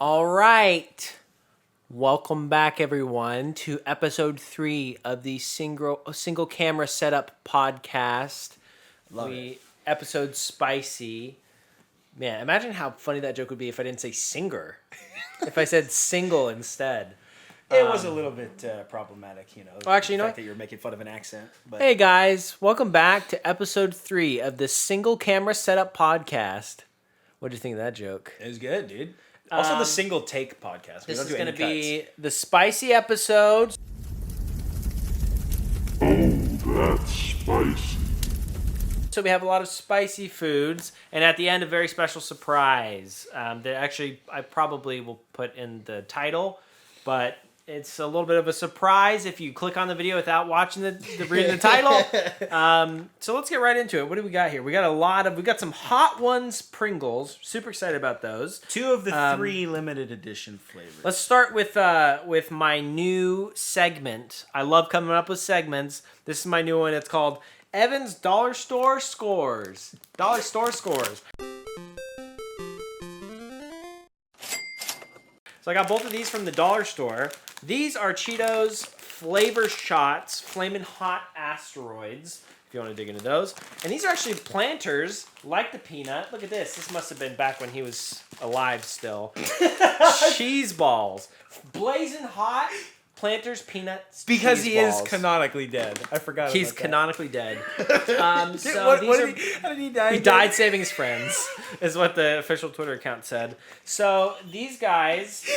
All right. Welcome back, everyone, to episode 3 of the single camera setup podcast. Love it. Episode spicy. Man, imagine how funny that joke would be if I didn't say singer. If I said single instead. It was a little bit problematic, you know. Well, actually, you know the fact what? that you're making fun of an accent. But Hey guys, welcome back to episode 3 of the single camera setup podcast. What did you think of that joke? it was good, dude. Also, the single take podcast. We This don't is do going any to be cuts. the spicy episode. That's spicy. So we have a lot of spicy foods, and at the end, a very special surprise. That actually I probably will put in the title, but it's a little bit of a surprise if you click on the video without watching reading the title. So let's get right into it. What do we got here? We got some Hot Ones Pringles. Super excited about those. 2 of the 3 limited edition flavors. Let's start with my new segment. I love coming up with segments. This is my new one. It's called Evan's Dollar Store Scores. Dollar Store Scores. So I got both of these from the dollar store. These are Cheetos Flavor Shots, Flamin' Hot Asteroids, if you want to dig into those. And these are actually planters, like the peanut. Look at this. This must have been back when he was alive still. Cheese balls. Blazing hot. Planters, peanuts, because cheese he balls. is canonically dead. I forgot He's about canonically dead. that. So these are... How did he die? He died saving his friends, is what the official Twitter account said. So these guys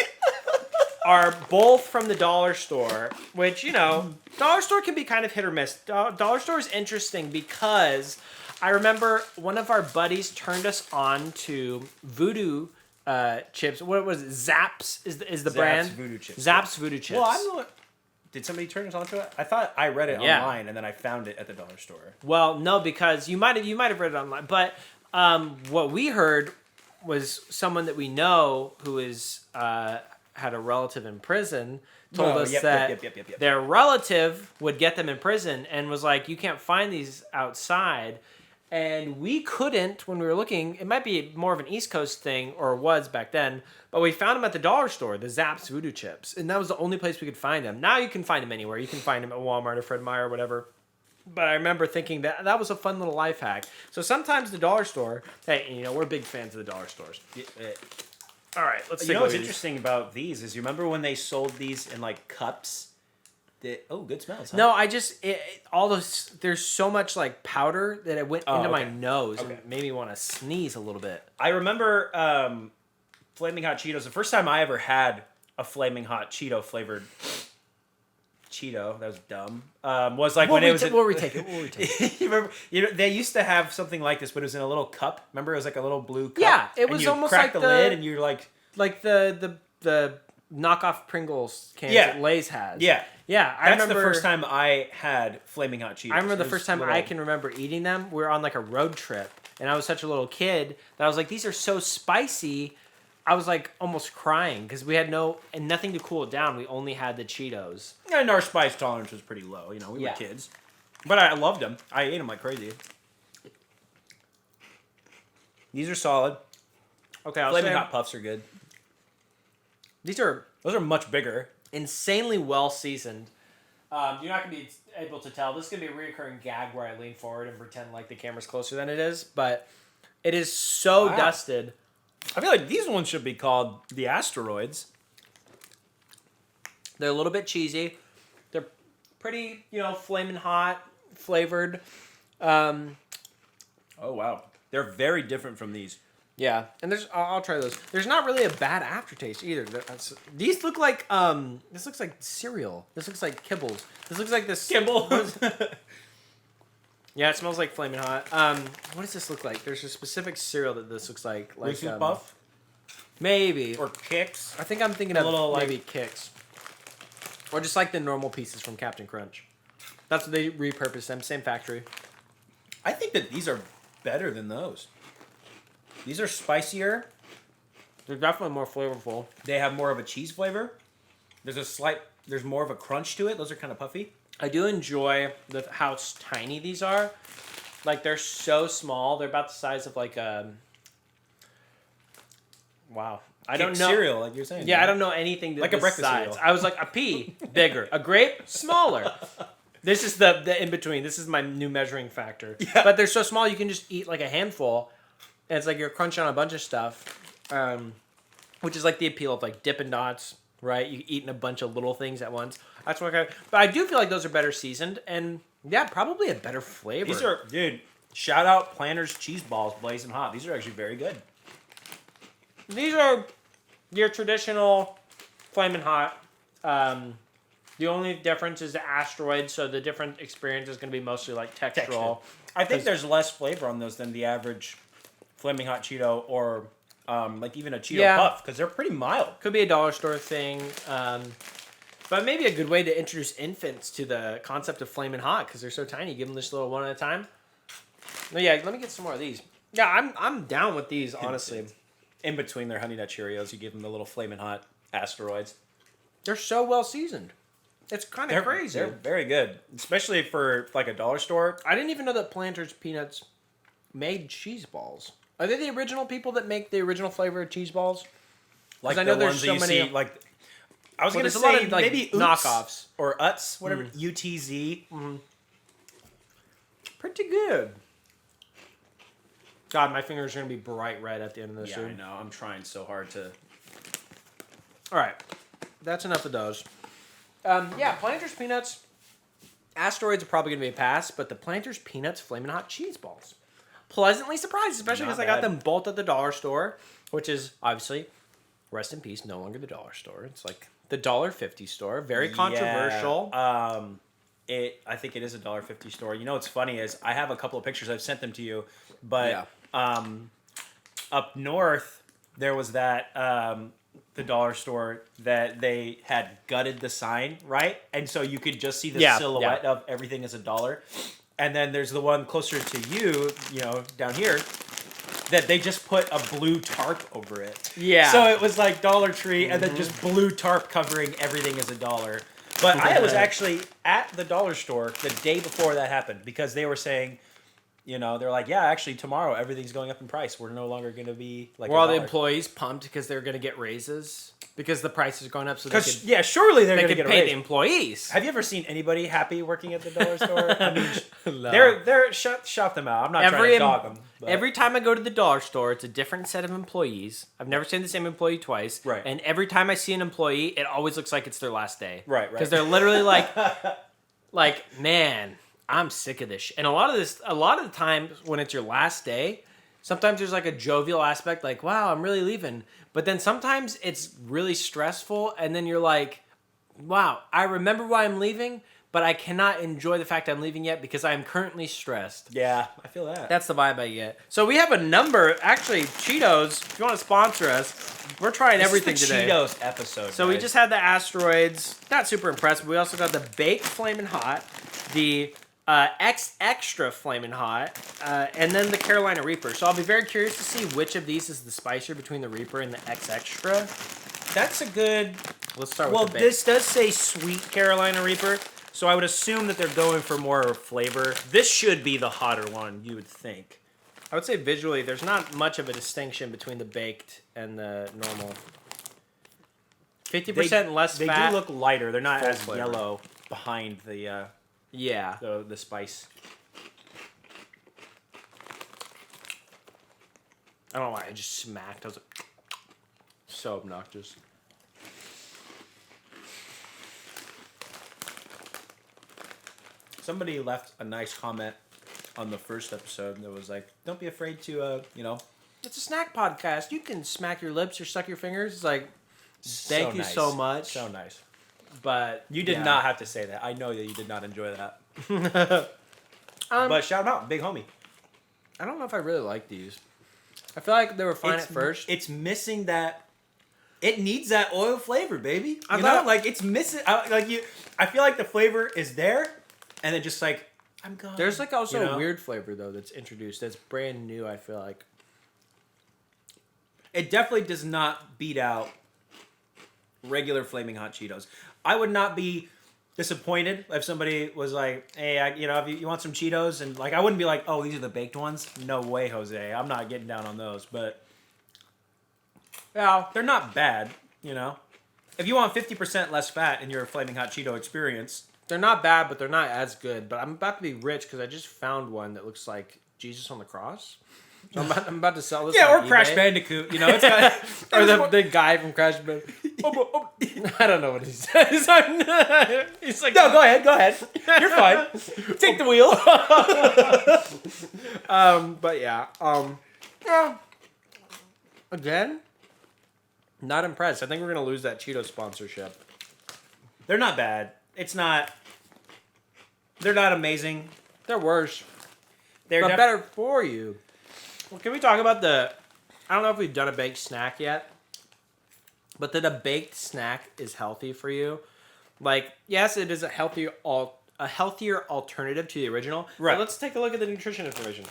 are both from the dollar store, which, you know, dollar store can be kind of hit or miss. Dollar store is interesting because I remember one of our buddies turned us on to Voodoo chips. What was it? Zapp's is the Zapp's brand. Voodoo Chips. Zapp's Voodoo chips. Well, I'm the one. Did somebody turn us on to it? I thought I read it Yeah. online and then I found it at the dollar store. Well, no, because you might have read it online, but what we heard was someone that we know who is had a relative in prison told Oh, us yep, that yep. their relative would get them in prison and was like, you can't find these outside. And we couldn't when we were looking. It might be more of an East Coast thing, or was back then, but we found them at the dollar store, the Zapp's Voodoo Chips. And that was the only place we could find them. Now you can find them anywhere. You can find them at Walmart or Fred Meyer or whatever. But I remember thinking that was a fun little life hack. So sometimes the dollar store, hey, you know, we're big fans of the dollar stores. All right, let's take You know a what's look at interesting about these is you remember when they sold these in like cups? Good smells. Huh? No, I just all those. There's so much like powder that it went into my okay. nose Okay. and made me want to sneeze a little bit. I remember Flaming Hot Cheetos. The first time I ever had a Flaming Hot Cheeto flavored Cheeto, that was dumb. Was like when it was. We'll retake it. You remember? You know, they used to have something like this, but it was in a little cup. Remember, it was like a little blue cup. Yeah, it and was you almost crack like the lid, and you're like, like the knockoff Pringles cans Yeah. that Lay's has. yeah. Yeah, I That's remember the first time I had Flaming Hot Cheetos. I remember the It was first time little- I can remember eating them. We were on like a road trip, and I was such a little kid that I was like, "These are so spicy." I was like almost crying because we had nothing to cool it down. We only had the Cheetos. And our spice tolerance was pretty low. You know, we Yeah. were kids. But I loved them. I ate them like crazy. These are solid. Okay, I'll Flaming say Hot Puffs are good. these are Those are much bigger. insanely well seasoned. You're not gonna be able to tell. This is gonna be a reoccurring gag where I lean forward and pretend like the camera's closer than it is, but it is so Wow. dusted. I feel like these ones should be called the Asteroids. They're a little bit cheesy. They're pretty, you know, flaming hot flavored. Oh wow, they're very different from these. Yeah, and I'll try those. There's not really a bad aftertaste either. These look like this looks like cereal. This looks like Kibbles. This looks like this Kimball. Yeah, it smells like flaming hot. What does this look like? There's a specific cereal that this looks like Reese's Puff maybe. or Kix. I think I'm thinking a of little, like- maybe Kix, or just like the normal pieces from Captain Crunch. That's what they repurposed them. Same factory. I think that these are better than those. These are spicier. They're definitely more flavorful. They have more of a cheese flavor. There's more of a crunch to it. Those are kind of puffy. I do enjoy how tiny these are. Like, they're so small. They're about the size of like Wow. I Kick don't know. cereal, like you're saying. Yeah, dude. I don't know anything that Like a breakfast besides. cereal. I was like, a pea, bigger. A grape, smaller. This is the in between. This is my new measuring factor. Yeah. But they're so small you can just eat like a handful. And it's like you're crunching on a bunch of stuff. Which is like the appeal of like Dippin' Dots, right? You eating a bunch of little things at once. That's what but I do feel like those are better seasoned and yeah, probably a better flavor. These are, dude, shout out Planters cheese balls, blazing hot. These are actually very good. These are your traditional Flamin' Hot. The only difference is the asteroid, so the different experience is going to be mostly like textural. I think there's less flavor on those than the average Flaming Hot Cheeto or like even a Cheeto Puff because they're pretty mild. Could be a dollar store thing. But maybe a good way to introduce infants to the concept of Flamin' Hot because they're so tiny. Give them this little one at a time. No, yeah, let me get some more of these. Yeah, I'm down with these, honestly. In between their Honey Nut Cheerios, you give them the little Flamin' Hot asteroids. They're so well seasoned. It's kind of crazy. They're very good, especially for like a dollar store. I didn't even know that Planters Peanuts made cheese balls. Are they the original people that make the original flavor of cheese balls? Like I the know there's ones so that you many. see, like I was gonna there's a lot say of, like, maybe Oops knockoffs or Utz, whatever UTZ. Pretty good. God, my fingers are gonna be bright red at the end of this. Yeah, I know. I'm trying so hard to. All right, that's enough of those. Yeah, Planters Peanuts. Asteroids are probably gonna be a pass, but the Planters Peanuts Flamin' Hot cheese balls, pleasantly surprised, especially Not because I got bad. them both at the dollar store, which is obviously, rest in peace, no longer the dollar store. It's like the $1.50 store. Very controversial. Yeah, I think it is a $1.50 store. You know what's funny is I have a couple of pictures. I've sent them to you, but up north there was that the dollar store that they had gutted the sign, right? And so you could just see the silhouette of everything as a dollar. And then there's the one closer to you, you know, down here, that they just put a blue tarp over it. Yeah. So it was like Dollar Tree and then just blue tarp covering everything as a dollar. But I was actually at the dollar store the day before that happened because they were saying, you know, they're like, yeah, actually tomorrow everything's going up in price. We're no longer going to be like Were all the $1. employees pumped because they're gonna get raises because the prices are going up, so they Because could, surely they're they going to could get a pay raise. the employees. Have you ever seen anybody happy working at the dollar store? I mean, No. they're shut them out. I'm not trying to dog them. But. Every time I go to the dollar store, it's a different set of employees. I've never seen the same employee twice. Right. And every time I see an employee, it always looks like it's their last day. Right. Because they're literally like, man, I'm sick of this. And a lot of the time when it's your last day, sometimes there's like a jovial aspect, like, wow, I'm really leaving. But then sometimes it's really stressful, and then you're like, wow, I remember why I'm leaving, but I cannot enjoy the fact I'm leaving yet because I am currently stressed. Yeah, I feel that. That's the vibe I get. So we have a number, actually, Cheetos, if you want to sponsor us, we're trying everything is the today. Cheetos episode. So we guys. just had the asteroids, not super impressed, but we also got the baked Flamin' Hot, the X Extra Flamin' Hot, and then the Carolina Reaper. So I'll be very curious to see which of these is the spicier between the Reaper and the X Extra. That's a good. Let's start Well, with the baked. this does say sweet Carolina Reaper, so I would assume that they're going for more flavor. This should be the hotter one, you would think. I would say visually, there's not much of a distinction between the baked and the normal. 50% less They fat. do look lighter. They're not full as flavor. yellow behind the Yeah. the spice. I don't know why I just smacked. I was like, so obnoxious. Somebody left a nice comment on the first episode that was like, "Don't be afraid to, you know." It's a snack podcast. You can smack your lips or suck your fingers. It's like, thank you nice. so much. So nice. But You did yeah. not have to say that. I know that you did not enjoy that. But But shout him out, big homie. I don't know if I really like these. I feel like they were fine at first. It's missing that. It needs that oil flavor, baby. I You thought- know, like it's missing. I feel like the flavor is there, and then just like I'm gone. There's like also you know? a weird flavor though that's introduced. That's brand new. I feel like. It definitely does not beat out regular Flaming Hot Cheetos. I would not be disappointed if somebody was like, "Hey, if you want some Cheetos," and like I wouldn't be like, "Oh, these are the baked ones." No way, Jose. I'm not getting down on those. But Yeah. They're not bad, you know. If you want 50% less fat in your Flaming Hot Cheeto experience, They're not bad, but they're not as good. But I'm about to be rich because I just found one that looks like Jesus on the cross. So I'm about to sell this. yeah, on or Crash eBay. Bandicoot, you know. It's got, Or the guy from Crash Bandicoot. I don't know what he says. He's like, no, go ahead. You're fine. Take the wheel. But yeah. Yeah. Again, not impressed. I think we're gonna lose that Cheeto sponsorship. They're not bad. It's not. They're not amazing. They're worse. They're But better for you. Well, can we talk about the... I don't know if we've done a baked snack yet. But that a baked snack is healthy for you. Like, yes, it is a healthier alternative to the original. Right. But let's take a look at the nutrition information.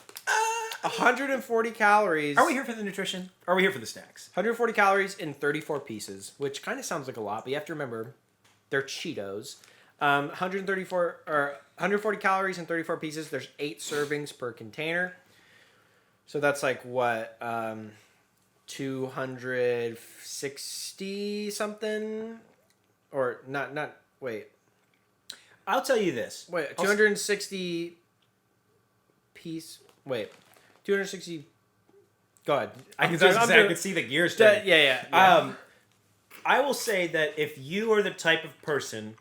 140 calories. Are we here for the nutrition? Or are we here for the snacks? 140 calories in 34 pieces, which kind of sounds like a lot, but you have to remember they're Cheetos. 140 calories in 34 pieces. There's 8 servings per container. So that's like what, 260 something, or not. Wait, I'll tell you this. wait, 260 piece. Wait, 260. Go ahead. I can see the gears Yeah, turning. yeah. I will say that if you are the type of person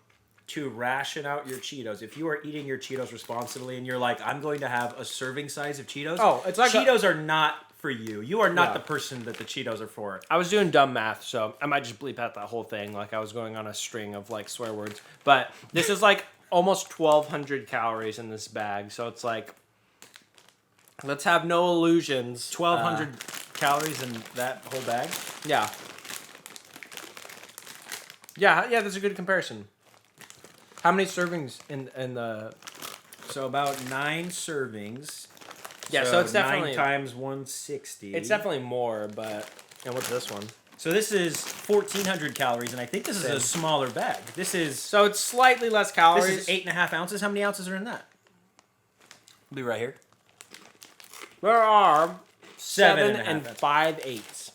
to ration out your Cheetos, if you are eating your Cheetos responsibly and you're like, I'm going to have a serving size of Cheetos, It's like Cheetos are not for you. You are not Yeah. the person that the Cheetos are for. I was doing dumb math, so I might just bleep out that whole thing, like I was going on a string of like swear words. But this is like almost 1,200 calories in this bag, so it's like, let's have no illusions. 1,200 calories in that whole bag. Yeah. Yeah, that's a good comparison. How many servings in the... So about 9 servings. Yeah, so it's definitely... 9 times 160. It's definitely more, but... And what's this one? So this is 1,400 calories, and I think this is a smaller bag. This is... So it's slightly less calories. This is 8.5 ounces. How many ounces are in that? It'll be right here. There are 7 7 and 5/8.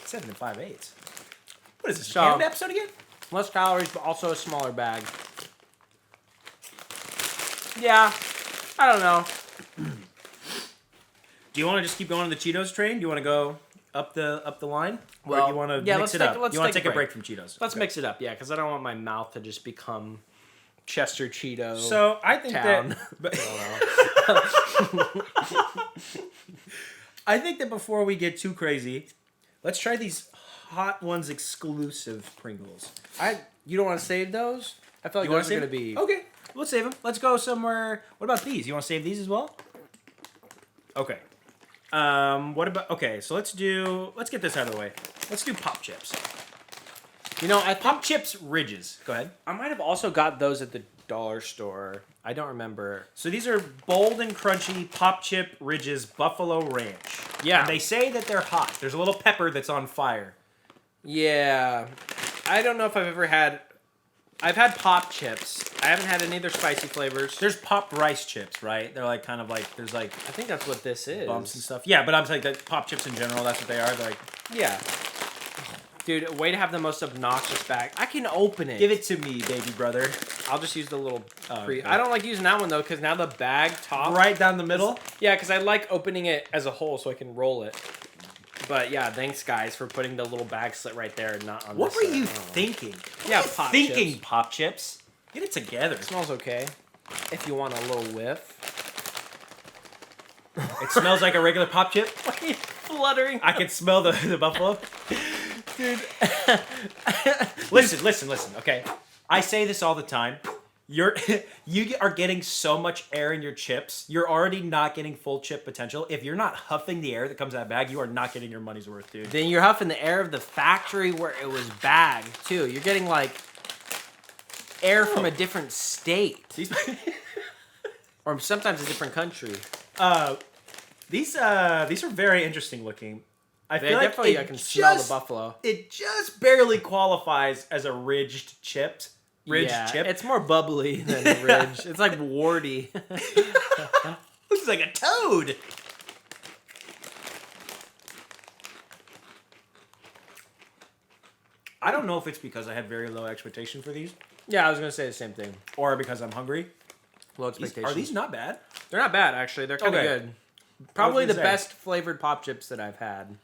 7 and 5/8. What is this? So- A Canada episode again? Less calories, but also a smaller bag. Yeah, I don't know. Do you want to just keep going on the Cheetos train? Do you want to go up the line? Well, or do you want to yeah, mix let's it take- up? let's You want to take take a a break from Cheetos? Let's Okay. mix it up, yeah, because I don't want my mouth to just become Chester Cheeto. So I think Town. that. I think that before we get too crazy, let's try these Hot Ones exclusive Pringles. You don't want to save those? I feel like You want those to are save going to be... Okay, let's save them. Let's go somewhere. What about these? You want to save these as well? Okay. What about? Okay, so let's get this out of the way. Let's do Pop Chips. You know, Pop Chips Ridges. Go ahead. I might have also got those at the dollar store. I don't remember. So these are bold and crunchy Pop Chip Ridges Buffalo Ranch. Yeah. And they say that they're hot. There's a little pepper that's on fire. Yeah. I don't know if I've ever had... I've had Pop Chips. I haven't had any of their spicy flavors. There's popped rice chips, right? They're like kind of like there's like I think that's what this is. bumps and stuff. Yeah, but I'm saying that Pop Chips in general, that's what they are. They're like, Yeah. Dude, way to have the most obnoxious bag. I can open it. give it to me, baby brother. I'll just use the little okay. I don't like using that one though, because now the bag top. Right down the middle. Yeah, because I like opening it as a whole so I can roll it. But yeah, thanks guys for putting the little bag slit right there and not on What this were you side. thinking? Yeah, What were you Pop thinking, Chips. Pop Chips. Get it together. It smells okay. If you want a little whiff. It smells like a regular Pop Chip. Why are you fluttering? I can smell the buffalo. Dude. Listen, okay? I say this all the time. You are getting so much air in your chips. You're already not getting full chip potential. If you're not huffing the air that comes out of that bag, you are not getting your money's worth, dude. Then you're huffing the air of the factory where it was bagged, too. You're getting, like, air from a different state. Or sometimes a different country. These are very interesting looking. I feel like I can smell the buffalo. It just barely qualifies as a ridged chip. Chip. It's more bubbly than a ridge. It's like warty. Looks like a toad. I don't know if it's because I had very low expectation for these, Yeah, I was gonna say the same thing. or because I'm hungry. Low These, expectations. are these not bad? They're not bad actually. They're kind of Okay. good. Probably the gonna say. best flavored pop chips that I've had.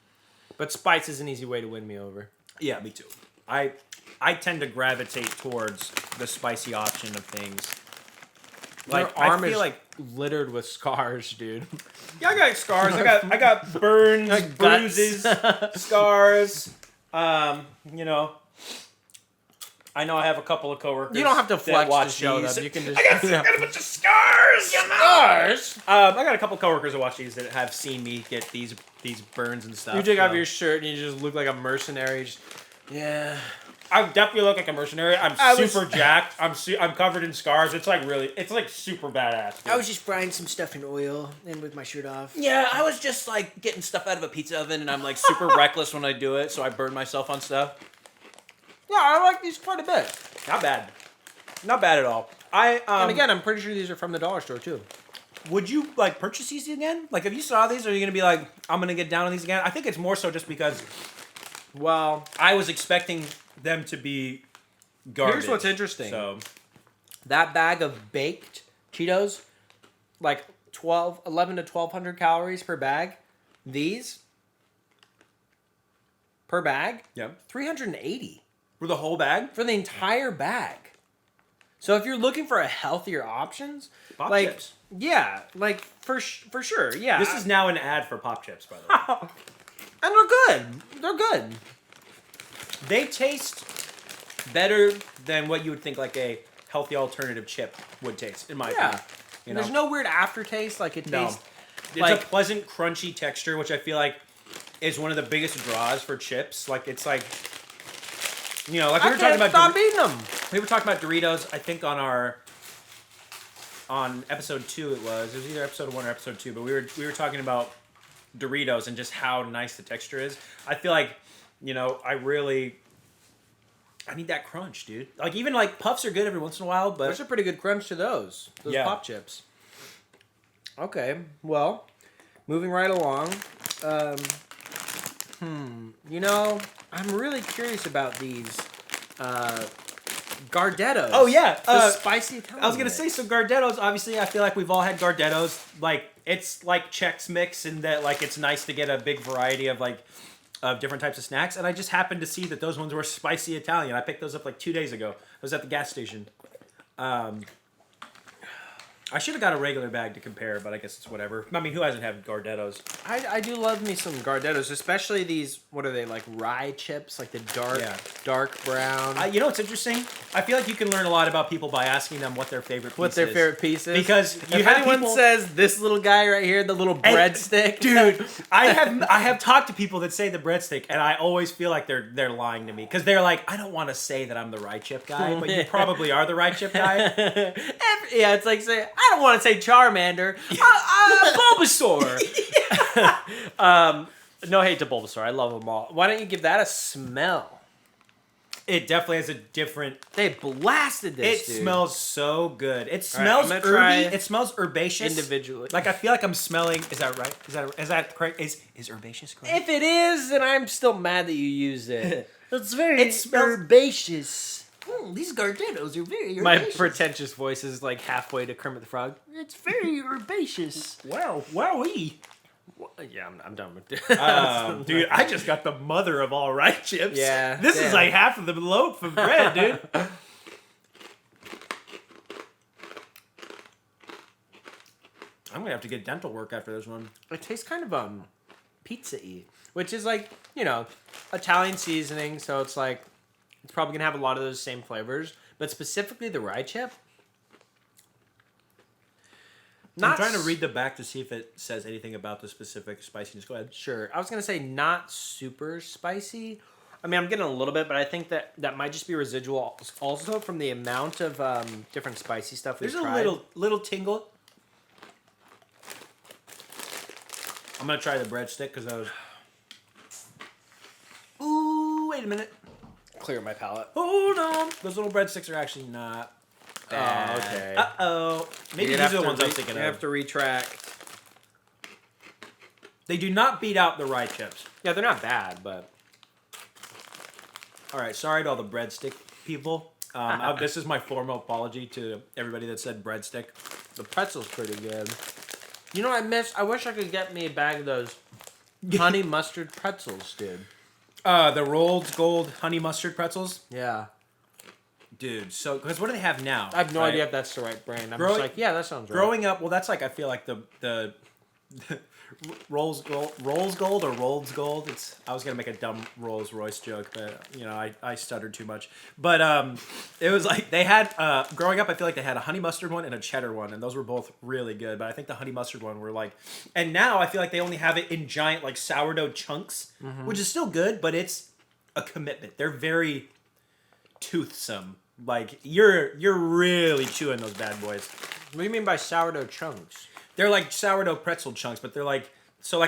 But spice is an easy way to win me over. Yeah, me too. I tend to gravitate towards the spicy option of things. Like I arm feel is like littered with scars, dude. yeah, I got scars. I got burns, Guts. bruises, scars. You know. I know I have a couple of coworkers. You don't have to that flex to watch show these. them. You can just I got a bunch of scars. scars. I got a couple coworkers that watch these that have seen me get these burns and stuff. You take off so. your shirt and you just look like a mercenary. Just, yeah. I definitely look like a mercenary. I'm super jacked. I'm covered in scars. It's like super badass. Dude. I was just frying some stuff in oil and with my shirt off. Yeah, I was just like getting stuff out of a pizza oven, and I'm like super reckless when I do it, so I burn myself on stuff. Yeah, I like these quite a bit. Not bad. Not bad at all. And again, I'm pretty sure these are from the dollar store too. Would you like purchase these again? Like, if you saw these, are you gonna be like, I'm gonna get down on these again? I think it's more so just because Well, I was expecting them to be garbage. here's what's interesting. So That bag of baked Cheetos, like 11 to 1,200 calories per bag. These, per bag, yeah, 380 for the whole bag. for the entire bag. So if you're looking for a healthier options, Pop like chips. yeah, like for sure, yeah. This is now an ad for Pop Chips, by the way. and they're good. They're good. They taste better than what you would think like a healthy alternative chip would taste, in my Yeah. opinion. You know? There's no weird aftertaste. Like it No. tastes. It's like- a pleasant, crunchy texture, which I feel like is one of the biggest draws for chips. Like, it's like, you know, like we I were talking can't about. stop eating them. We were talking about Doritos. I think on episode 2 it was either episode 1 or episode 2, but we were talking about Doritos and just how nice the texture is. I feel like, you know, I need that crunch, dude. Like, even like Puffs are good every once in a while, but There's a pretty good crunch to those Yeah. pop chips. Okay, well, moving right along. You know, I'm really curious about these Gardettos. Oh, yeah, the spicy Italian I was gonna mix. say, so Gardettos, obviously I feel like we've all had Gardettos. Like, it's like Chex Mix, and that like it's nice to get a big variety of like of different types of snacks. And I just happened to see that those ones were spicy Italian. I picked those up like 2 days ago. I was at the gas station. I should have got a regular bag to compare, but I guess it's whatever. I mean, who hasn't had Gardettos? I do love me some Gardettos, especially these. What are they, like rye chips, like the dark brown. You know what's interesting? I feel like you can learn a lot about people by asking them what their favorite piece what their is. favorite piece is. Because you if have anyone people- says this little guy right here, the little And- breadstick, Dude, I have talked to people that say the breadstick, and I always feel like they're lying to me because they're like, I don't want to say that I'm the rye chip guy, but you probably are the rye chip guy. Yeah, it's like say I don't want to say Charmander, Bulbasaur. No hate to Bulbasaur, I love them all. Why don't you give that a smell? It definitely has a different. They blasted this. It dude. smells so good. It right, smells I'm gonna try herby. It smells herbaceous individually. Like, I feel like I'm smelling. Is that right? Is that correct? Is herbaceous correct? If it is, then I'm still mad that you used it. It's very It smells- herbaceous. These Gardettos are very My herbaceous. pretentious voice is like halfway to Kermit the Frog. It's very herbaceous. Wow, wowee. Yeah, I'm done with this. Dude, I just got the mother of all rye chips. Yeah, This is damn. like half of the loaf of bread, dude. I'm gonna have to get dental work after this one. It tastes kind of pizza-y, which is like, you know, Italian seasoning, so it's like it's probably gonna have a lot of those same flavors, but specifically the rye chip. I'm trying to read the back to see if it says anything about the specific spiciness. Go ahead. Sure. I was gonna say not super spicy. I mean, I'm getting a little bit, but I think that might just be residual also from the amount of different spicy stuff we've There's tried. a little tingle. I'm gonna try the breadstick because I was. Ooh, wait a minute. Clear my palate. Hold on. Those little breadsticks are actually not bad. okay. Uh-oh. Maybe You're these gonna are the have ones to I was thinking You of. have to retract. They do not beat out the rye chips. Yeah, they're not bad, but All right, sorry to all the breadstick people. This is my formal apology to everybody that said breadstick. The pretzel's pretty good. You know what I miss? I wish I could get me a bag of those honey mustard pretzels, dude. The Rolls Gold honey mustard pretzels. Yeah. Dude, so because what do they have now? I have no right? idea if that's the right brand. I'm Growing- just like, yeah, that sounds right. Growing up, well, that's like I feel like the Rolls Gold or Rolls Gold. I was gonna make a dumb Rolls Royce joke, but I stuttered too much. But it was like they had growing up. I feel like they had a honey mustard one and a cheddar one, and those were both really good. But I think the honey mustard one were like, and now I feel like they only have it in giant like sourdough chunks, which is still good, but it's a commitment. They're very toothsome. Like you're really chewing those bad boys. What do you mean by sourdough chunks? They're like sourdough pretzel chunks, but they're like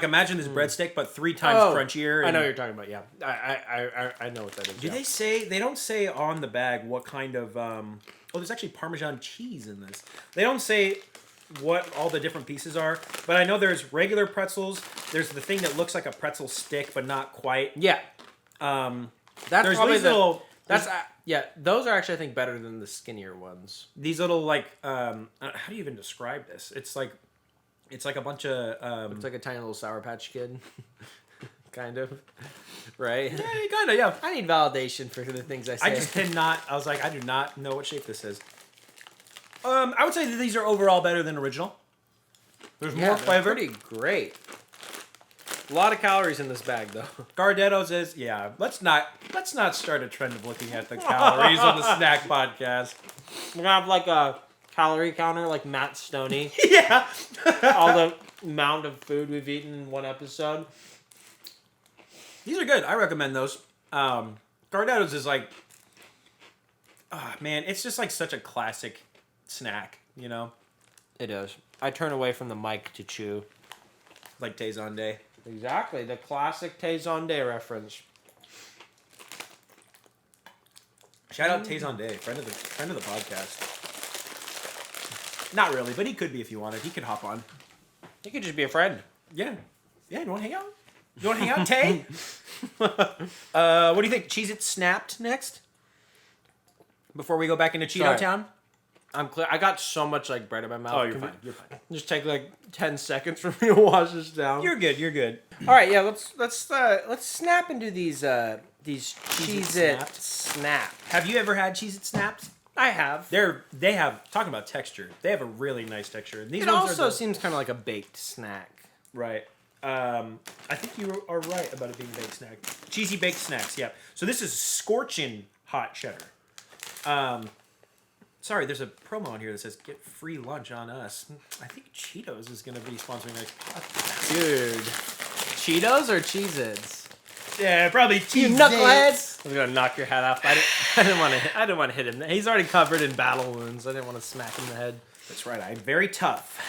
imagine this breadstick, but 3 times crunchier. I know what you're talking about. Yeah, I know what that is. Do they say they don't say on the bag what kind of there's actually Parmesan cheese in this. They don't say what all the different pieces are, but I know there's regular pretzels. There's the thing that looks like a pretzel stick, but not quite. Yeah. That's That's probably these little. yeah. Those are actually I think better than the skinnier ones. These little like how do you even describe this? It's like a bunch of It's like a tiny little Sour Patch Kid, kind of, right? yeah, kind of, yeah. I need validation for the things I say. I just cannot. I was like, I do not know what shape this is. I would say that these are overall better than original. There's Yeah, more they're flavor. Pretty great. A lot of calories in this bag, though. Gardetto's is Let's not start a trend of looking at the calories on the snack podcast. We're gonna have like a calorie counter, like Matt Stoney. Yeah. All the amount of food we've eaten in one episode. These are good. I recommend those. Gardetto's is like, man, it's just like such a classic snack, you know? It is. I turn away from the mic to chew. Like Taison Day. Exactly, the classic Taison Day reference. Shout out Taison Day, friend of the podcast. Not really, but he could be if you wanted. He could hop on. You could just be a friend. Yeah. Yeah, you want to hang out? You want to hang out, Tay? What do you think? Cheez-It Snapped next? Before we go back into Cheeto Sorry. Town? I'm clear. I got so much like bread in my mouth. Oh, you're Can we fine. You're fine. Just take like 10 seconds for me to wash this down. You're good. You're good. All right, yeah. Let's snap into these Cheez-It Snap. Have you ever had Cheez-It Snaps? I have. They have, talking about texture, they have a really nice texture. And these It ones also are seems kind of like a baked snack. right. I think you are right about it being baked snack. Cheesy baked snacks, yeah. So this is scorching hot cheddar. Sorry, there's a promo on here that says get free lunch on us. I think Cheetos is going to be sponsoring this podcast. Dude. Cheetos or Cheez-Its? Yeah, probably Cheez-Its. You knuckleheads! I was gonna knock your head off. I didn't want to hit him. He's already covered in battle wounds. I didn't want to smack him in the head. That's right, I'm very tough.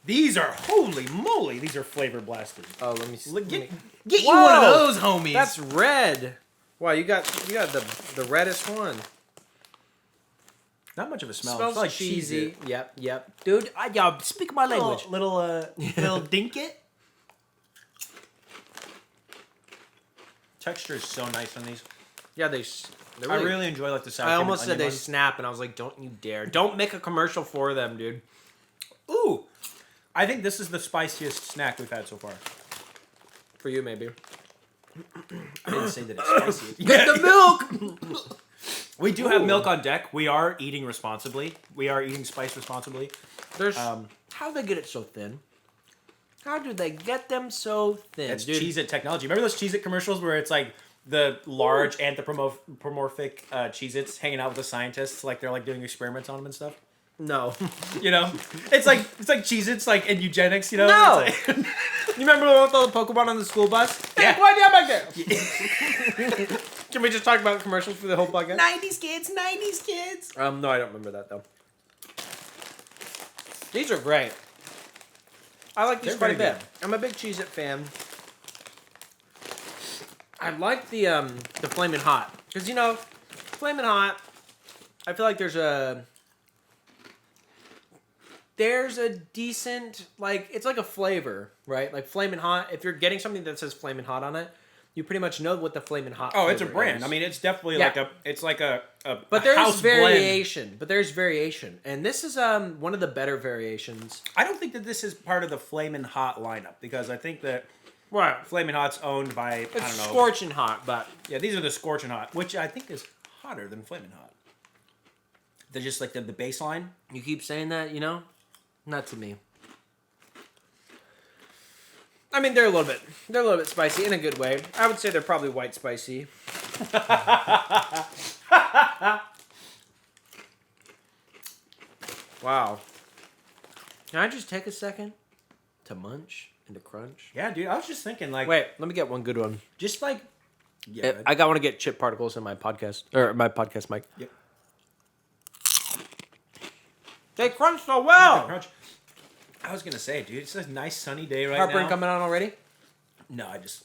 These are, holy moly, these are flavor blasted. Oh, let me see. Get you one of Whoa! those, homies. That's red. Wow, you got the reddest one. not much of a smell. Smells It's like cheesy. Cheez-It. Yep. Dude, speak my language. Little dinket. Texture is so nice on these. Yeah, they're I really enjoy like the sour. I cream almost and said onion they ones. snap, and I was like, don't you dare. Don't make a commercial for them, dude. Ooh, I think this is the spiciest snack we've had so far. For you, maybe. I didn't say that it's spicy. Get the milk! We do have milk on deck. We are eating responsibly. We are eating spice responsibly. There's how they get it so thin? How do they get them so thin? That's dude? Cheez-It technology. Remember those Cheez-It commercials where it's like the large anthropomorphic Cheez-Its hanging out with the scientists, like they're like doing experiments on them and stuff? No. You know, it's like Cheez-Its like in eugenics. You know? No. It's like- You remember the one with all the Pokemon on the school bus? Yeah. Hey, quiet down back there. Can we just talk about commercials for the whole podcast? 90s kids. No, I don't remember that though. These are great. I like these They're quite a very bit. I'm a big Cheez-It fan. I like the Flamin' Hot because Flamin' Hot. I feel like there's a decent it's like a flavor, right? Like Flamin' Hot. If you're getting something that says Flamin' Hot on it, you pretty much know what the Flamin' Hot. Oh, it's a flavor brand. is. I mean, it's definitely Yeah. like a But there's house blend. variation. But there's variation, and this is one of the better variations. I don't think that this is part of the Flamin' Hot lineup because I think that Right. Flamin' Hot's owned by I It's don't know. scorching hot, but Yeah, these are the Scorching Hot, which I think is hotter than Flamin' Hot. They're just like the baseline. you keep saying that, not to me. I mean, they're a little bit spicy in a good way. I would say they're probably white spicy. Wow. Can I just take a second to munch and to crunch? Yeah, dude. I was just thinking, like, Wait, let me get one good one. just like, yeah, I want to get chip particles in my podcast mic. Yep. They crunch so well. crunch. I was gonna say, dude, it's a nice sunny day right Heartburn now. coming on already? No, I just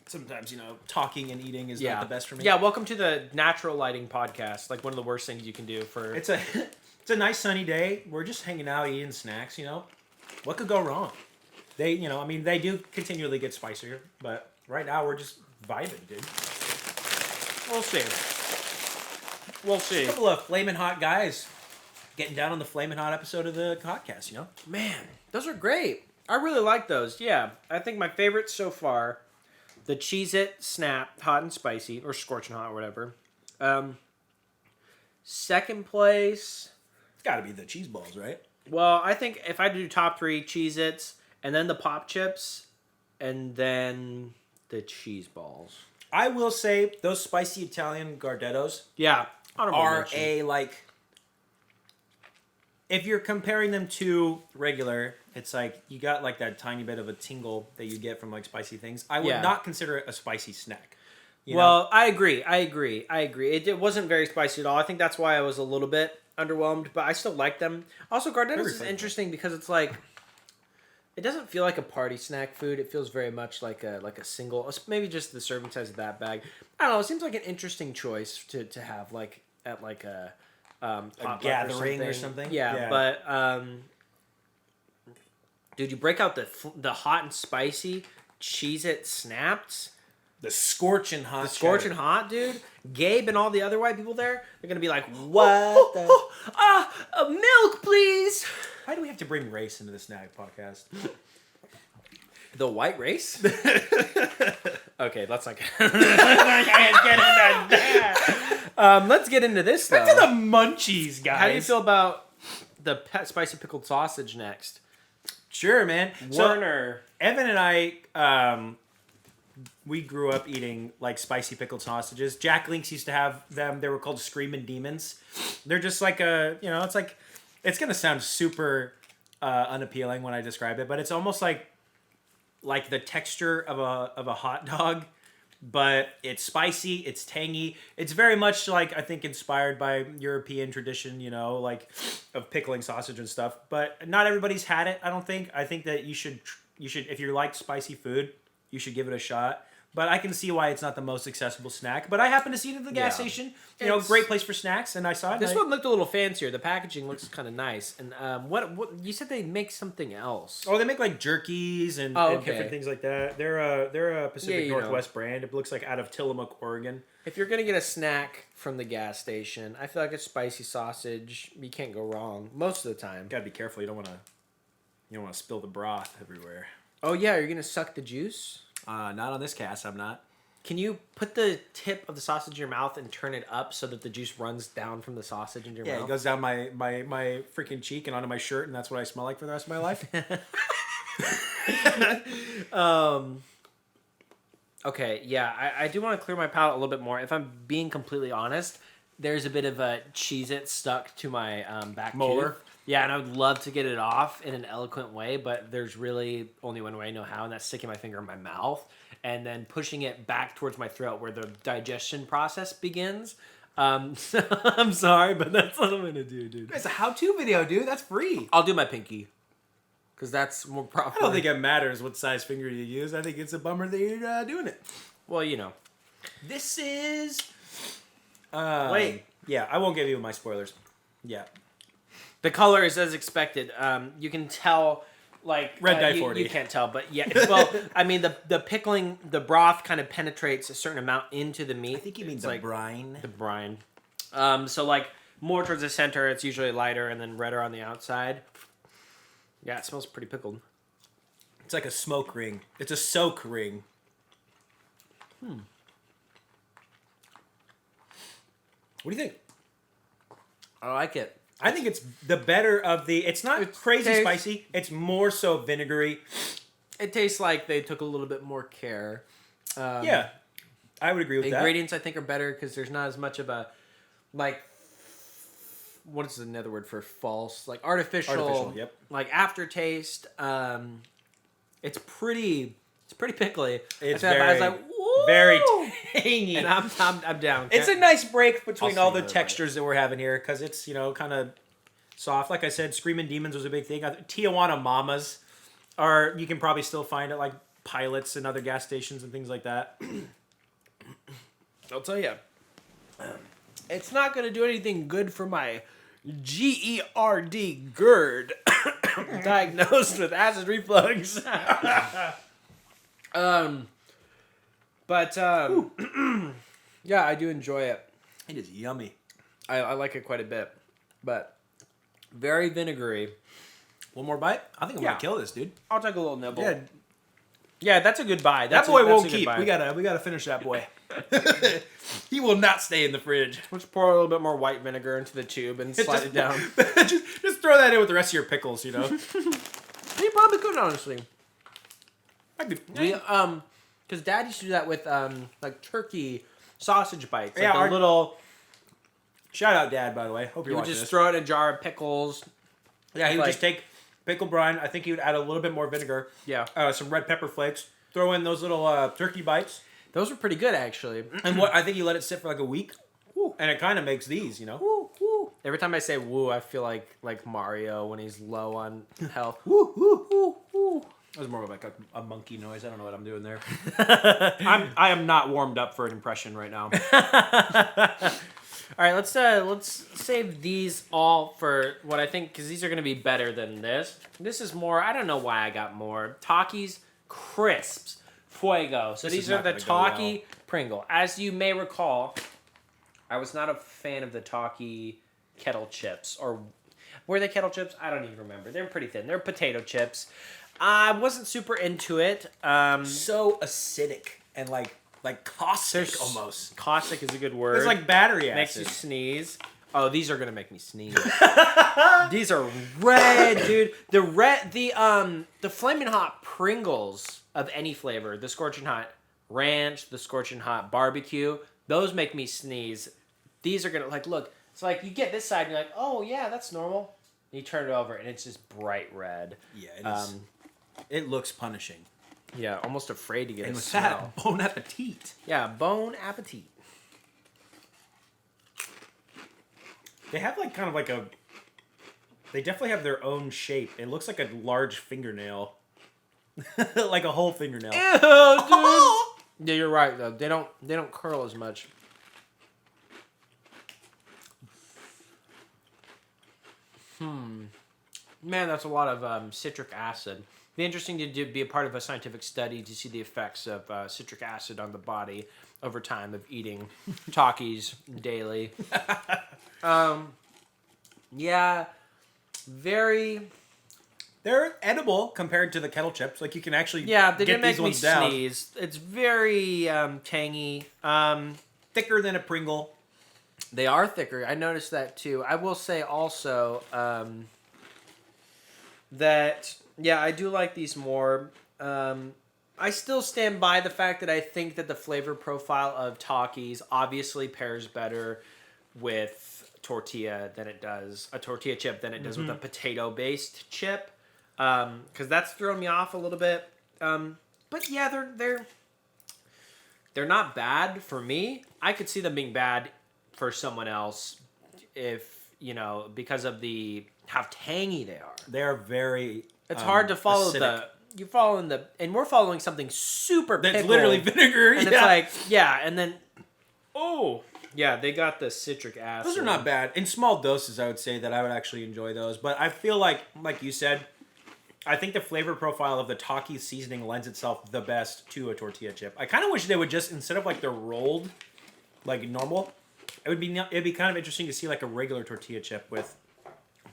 sometimes talking and eating is not the best for me. Yeah, welcome to the natural lighting podcast. Like one of the worst things you can do for. It's a it's a nice sunny day. We're just hanging out, eating snacks. What could go wrong? They, I mean, they do continually get spicier, but right now we're just vibing, dude. We'll see. We'll see. A couple of flaming hot guys getting down on the flaming hot episode of the podcast. Man, those are great. I really like those. Yeah, I think my favorites so far, the Cheez-It Snap Hot and Spicy, or Scorching Hot, or whatever. Second place, It's got to be the cheese balls, right? well, I think if I do top three, Cheez-Its, and then the Pop Chips, and then the cheese balls. I will say those spicy Italian Gardettos Yeah, honorable are mention. if you're comparing them to regular, it's like you got like that tiny bit of a tingle that you get from like spicy things. I would Yeah. not consider it a spicy snack. Well, I agree. It wasn't very spicy at all. I think that's why I was a little bit underwhelmed, but I still like them. Also, Gardettos Very is flavorful. interesting because it's like, it doesn't feel like a party snack food. It feels very much like a single, maybe just the serving size of that bag. I don't know. It seems like an interesting choice to have like at like a potluck gathering or something? Yeah, Yeah. but dude, you break out the hot and spicy Cheez-It Snaps. the scorching hot. The scorching cheddar. hot, dude. Gabe and all the other white people there, they're gonna be like, "What? Milk, please." Why do we have to bring race into the snack podcast? The white race. Okay, let's not. Let's get into this though. Back to the munchies, guys. How do you feel about the spicy pickled sausage next? Sure, man. So Werner. Evan and I, we grew up eating like spicy pickled sausages. Jack Links used to have them. They were called Screamin' Demons. They're just like it's like, it's gonna sound super unappealing when I describe it, but it's almost like the texture of a hot dog, but it's spicy, it's tangy. It's very much like, I think, inspired by European tradition, like of pickling sausage and stuff. But not everybody's had it, I don't think. I think that you should if you like spicy food, you should give it a shot. But I can see why it's not the most accessible snack. But I happened to see it at the gas station. It's- Great place for snacks, and I saw it. This and I- one looked a little fancier. The packaging looks kind of nice. And what you said they make something else? Oh, they make like jerkies and, Oh, and okay. different things like that. They're a Pacific you know. Northwest brand. It looks like out of Tillamook, Oregon. If you're gonna get a snack from the gas station, I feel like a spicy sausage. You can't go wrong most of the time. Gotta be careful. You don't want to spill the broth everywhere. Oh yeah, you're gonna suck the juice. Not on this cast. I'm not. Can you put the tip of the sausage in your mouth and turn it up so that the juice runs down from the sausage into your Yeah, mouth? it goes down my freaking cheek and onto my shirt, and that's what I smell like for the rest of my life. Okay, yeah, I do want to clear my palate a little bit more. If I'm being completely honest, there's a bit of a Cheez-It stuck to my back Molar? tooth. Yeah, and I would love to get it off in an eloquent way, but there's really only one way I know how, and that's sticking my finger in my mouth and then pushing it back towards my throat where the digestion process begins. So I'm sorry, but that's what I'm going to do, dude. It's a how-to video, dude. That's free. I'll do my pinky because that's more proper. I don't think it matters what size finger you use. I think it's a bummer that you're doing it. Well, you know. This is. Wait. Yeah, I won't give you my spoilers. Yeah. The color is as expected. You can tell, like Red dye you, 40. You can't tell, but yeah. Well, I mean, the pickling, the broth kind of penetrates a certain amount into the meat. I think he means It's like brine. the brine. So like more towards the center, it's usually lighter, and then redder on the outside. Yeah, it smells pretty pickled. It's like a smoke ring. It's a soak ring. What do you think? I like it. I think it's the better of the. It's not crazy tastes- spicy. It's more so vinegary. It tastes like they took a little bit more care. Yeah, I would agree with The that. ingredients I think are better because there's not as much of a like. What is another word for false? Like artificial. Yep. Like aftertaste. It's pretty pickly. It's I was very, like, woo! very tangy. And I'm down. It's a nice break between I'll all see the another textures that we're having here because it's, kind of soft. Like I said, Screaming Demons was a big thing. Tijuana Mamas are, you can probably still find at like Pilots and other gas stations and things like that. I'll tell you. It's not going to do anything good for my GERD diagnosed with acid reflux. Yeah, I do enjoy it. It is yummy. I like it quite a bit, but very vinegary. One more bite? I think I'm Yeah. gonna kill this, dude. I'll take a little nibble. Yeah, Yeah, that's a good buy. that That's boy that's won't a good keep. buy. We gotta finish that boy. He will not stay in the fridge. Let's pour a little bit more white vinegar into the tube and slide it down. just throw that in with the rest of your pickles, You probably could, honestly. Might be- We because Dad used to do that with like turkey sausage bites. Like Yeah, a our- little. Shout out, Dad, by the way. Hope You you're would watching just this. throw it in a jar of pickles. Yeah, he would like- just take pickle brine. I think he would add a little bit more vinegar, Yeah, some red pepper flakes, throw in those little turkey bites, those were pretty good actually. and I think you let it sit for like a week, and it kind of makes these, Woo, woo. Every time I say "woo," I feel like Mario when he's low on health. Woo, woo, woo, woo. That was more of like a monkey noise. I don't know what I'm doing there. I am not warmed up for an impression right now. All right, let's save these all for what I think because these are gonna be better than this. This is more. I don't know why I got more Takis crisps fuego. So This these is are not the gonna go Taki Pringle. As you may recall, I was not a fan of the Taki kettle chips, or were they kettle chips? I don't even remember. They were pretty thin. They're potato chips. I wasn't super into it. So acidic and like caustic There's almost. Caustic is a good word. It's like battery Makes you acid. sneeze. Oh, these are gonna make me sneeze. These are red, dude. The Flamin' Hot Pringles of any flavor, the Scorching Hot Ranch, the Scorching Hot Barbecue, those make me sneeze. These are gonna look. It's like you get this side and you're like, oh yeah, that's normal. And you turn it over and it's just bright red. Yeah, it is. It looks punishing. Yeah, almost afraid to get And a with smell. that, bon appetit. Yeah, bon appetit. They have like kind of like a. They definitely have their own shape. It looks like a large fingernail, like a whole fingernail. Ew, dude. Yeah, you're right though. They don't curl as much. Man, that's a lot of citric acid. Be interesting to be a part of a scientific study to see the effects of citric acid on the body over time of eating Takis daily. Yeah, very. They're edible compared to the kettle chips. Like you can actually Yeah, they get didn't make these me ones down. sneeze. It's very tangy. Thicker than a Pringle. They are thicker. I noticed that too. I will say also that, yeah, I do like these more. I still stand by the fact that I think that the flavor profile of Takis obviously pairs better with tortilla than it does, a tortilla chip than it does with a potato-based chip. Because that's thrown me off a little bit. But yeah, they're not bad for me. I could see them being bad for someone else if, because of how tangy they are. They're very. It's hard to follow acidic. and we're following something super That's pickled, literally vinegar. and yeah. it's like, yeah, and then, yeah, they got the citric acid. Those are not bad. In small doses, I would say that I would actually enjoy those. But I feel like you said, I think the flavor profile of the Takis seasoning lends itself the best to a tortilla chip. I kind of wish they would just, instead of like they're rolled like normal, it'd be kind of interesting to see like a regular tortilla chip with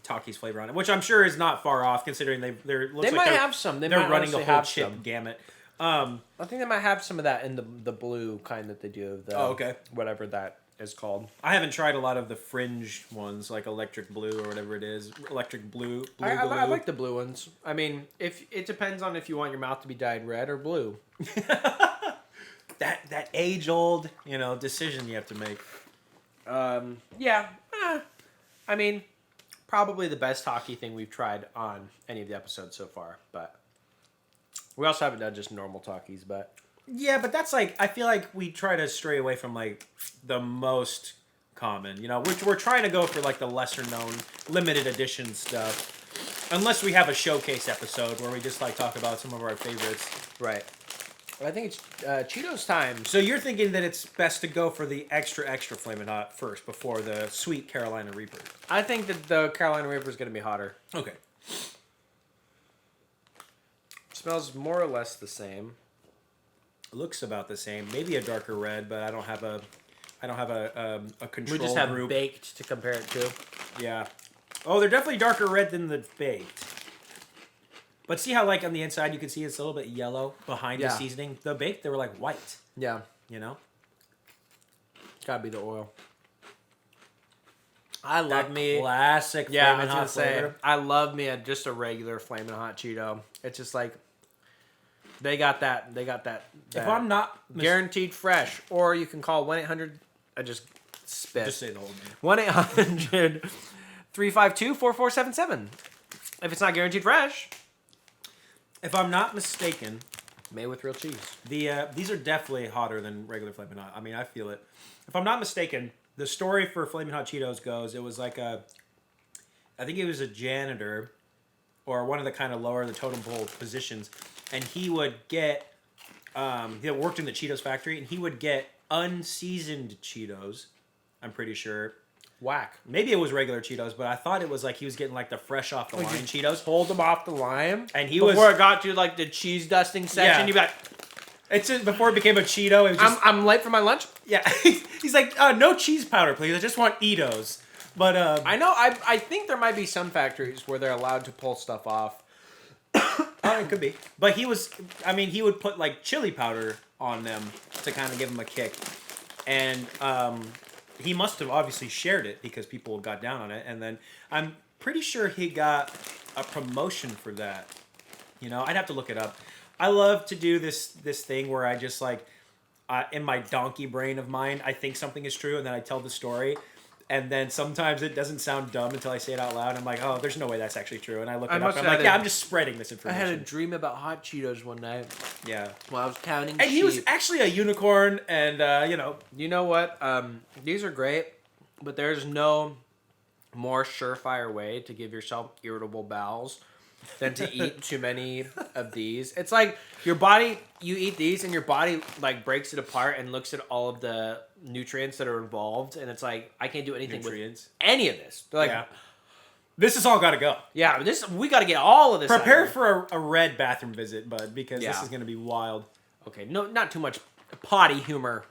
Takis flavor on it, which I'm sure is not far off considering they might have some. They're running the whole have chip some. gamut. I think they might have some of that in the blue kind that they do. The, okay. Whatever that is called. I haven't tried a lot of the fringe ones, like electric blue or whatever it is. Electric blue. I like the blue ones. I mean, if it depends on if you want your mouth to be dyed red or blue. that age old decision you have to make. Yeah. I mean, probably the best hockey thing we've tried on any of the episodes so far, but we also haven't done just normal talkies, but yeah, but that's like, I feel like we try to stray away from like the most common, we're trying to go for like the lesser known limited edition stuff, unless we have a showcase episode where we just like talk about some of our favorites. Right. I think it's Cheetos time. So you're thinking that it's best to go for the extra Flamin' Hot first before the sweet Carolina Reaper. I think that the Carolina Reaper is going to be hotter. Okay. Smells more or less the same. Looks about the same. Maybe a darker red, but I don't have a control group. We just have baked to compare it to. Yeah. Oh, they're definitely darker red than the baked. But see how like on the inside you can see it's a little bit yellow behind the seasoning? The baked, they were like white. Yeah. It's gotta be the oil. I love me classic Flamin' Hot flavor. I love me just a regular Flamin' Hot Cheeto. It's just like they got that If I'm not guaranteed fresh, or you can call 1-800. I just spit. Just say the whole name. 1-800-352-4477. If it's not guaranteed fresh. If I'm not mistaken, made with real cheese. These are definitely hotter than regular Flamin' Hot. I mean, I feel it. If I'm not mistaken, the story for Flamin' Hot Cheetos goes, it was like I think it was a janitor or one of the kind of lower the totem pole positions, and he would get, he worked in the Cheetos factory, and he would get unseasoned Cheetos, I'm pretty sure. Whack. Maybe it was regular Cheetos, but I thought it was like he was getting like the fresh off the line Cheetos. Hold them off the line, and before it got to like the cheese dusting section. Yeah. You'd be like, it's just, before it became a Cheeto. It was just, I'm late for my lunch. Yeah, he's like, no cheese powder, please. I just want Eatos. But I know. I think there might be some factories where they're allowed to pull stuff off. It could be. But he would put like chili powder on them to kind of give them a kick, and he must have obviously shared it because people got down on it, and then I'm pretty sure he got a promotion for that. I'd have to look it up. I love to do this thing where I just like, in my donkey brain of mine, I think something is true, and then I tell the story, and then sometimes it doesn't sound dumb until I say it out loud. I'm like, oh, there's no way that's actually true, and I look it up, and I'm like, I'm just spreading this information. I had a dream about hot Cheetos one night. Yeah. While I was counting and sheep. he was actually a unicorn, and You know what? These are great, but there's no more surefire way to give yourself irritable bowels than to eat too many of these. It's like your body, you eat these and your body like breaks it apart and looks at all of the nutrients that are involved, and it's like, I can't do anything with any of this. They're like, this has all got to go. Yeah, we got to get all of this. Prepare for a red bathroom visit, bud, because this is going to be wild. Okay, no, not too much potty humor.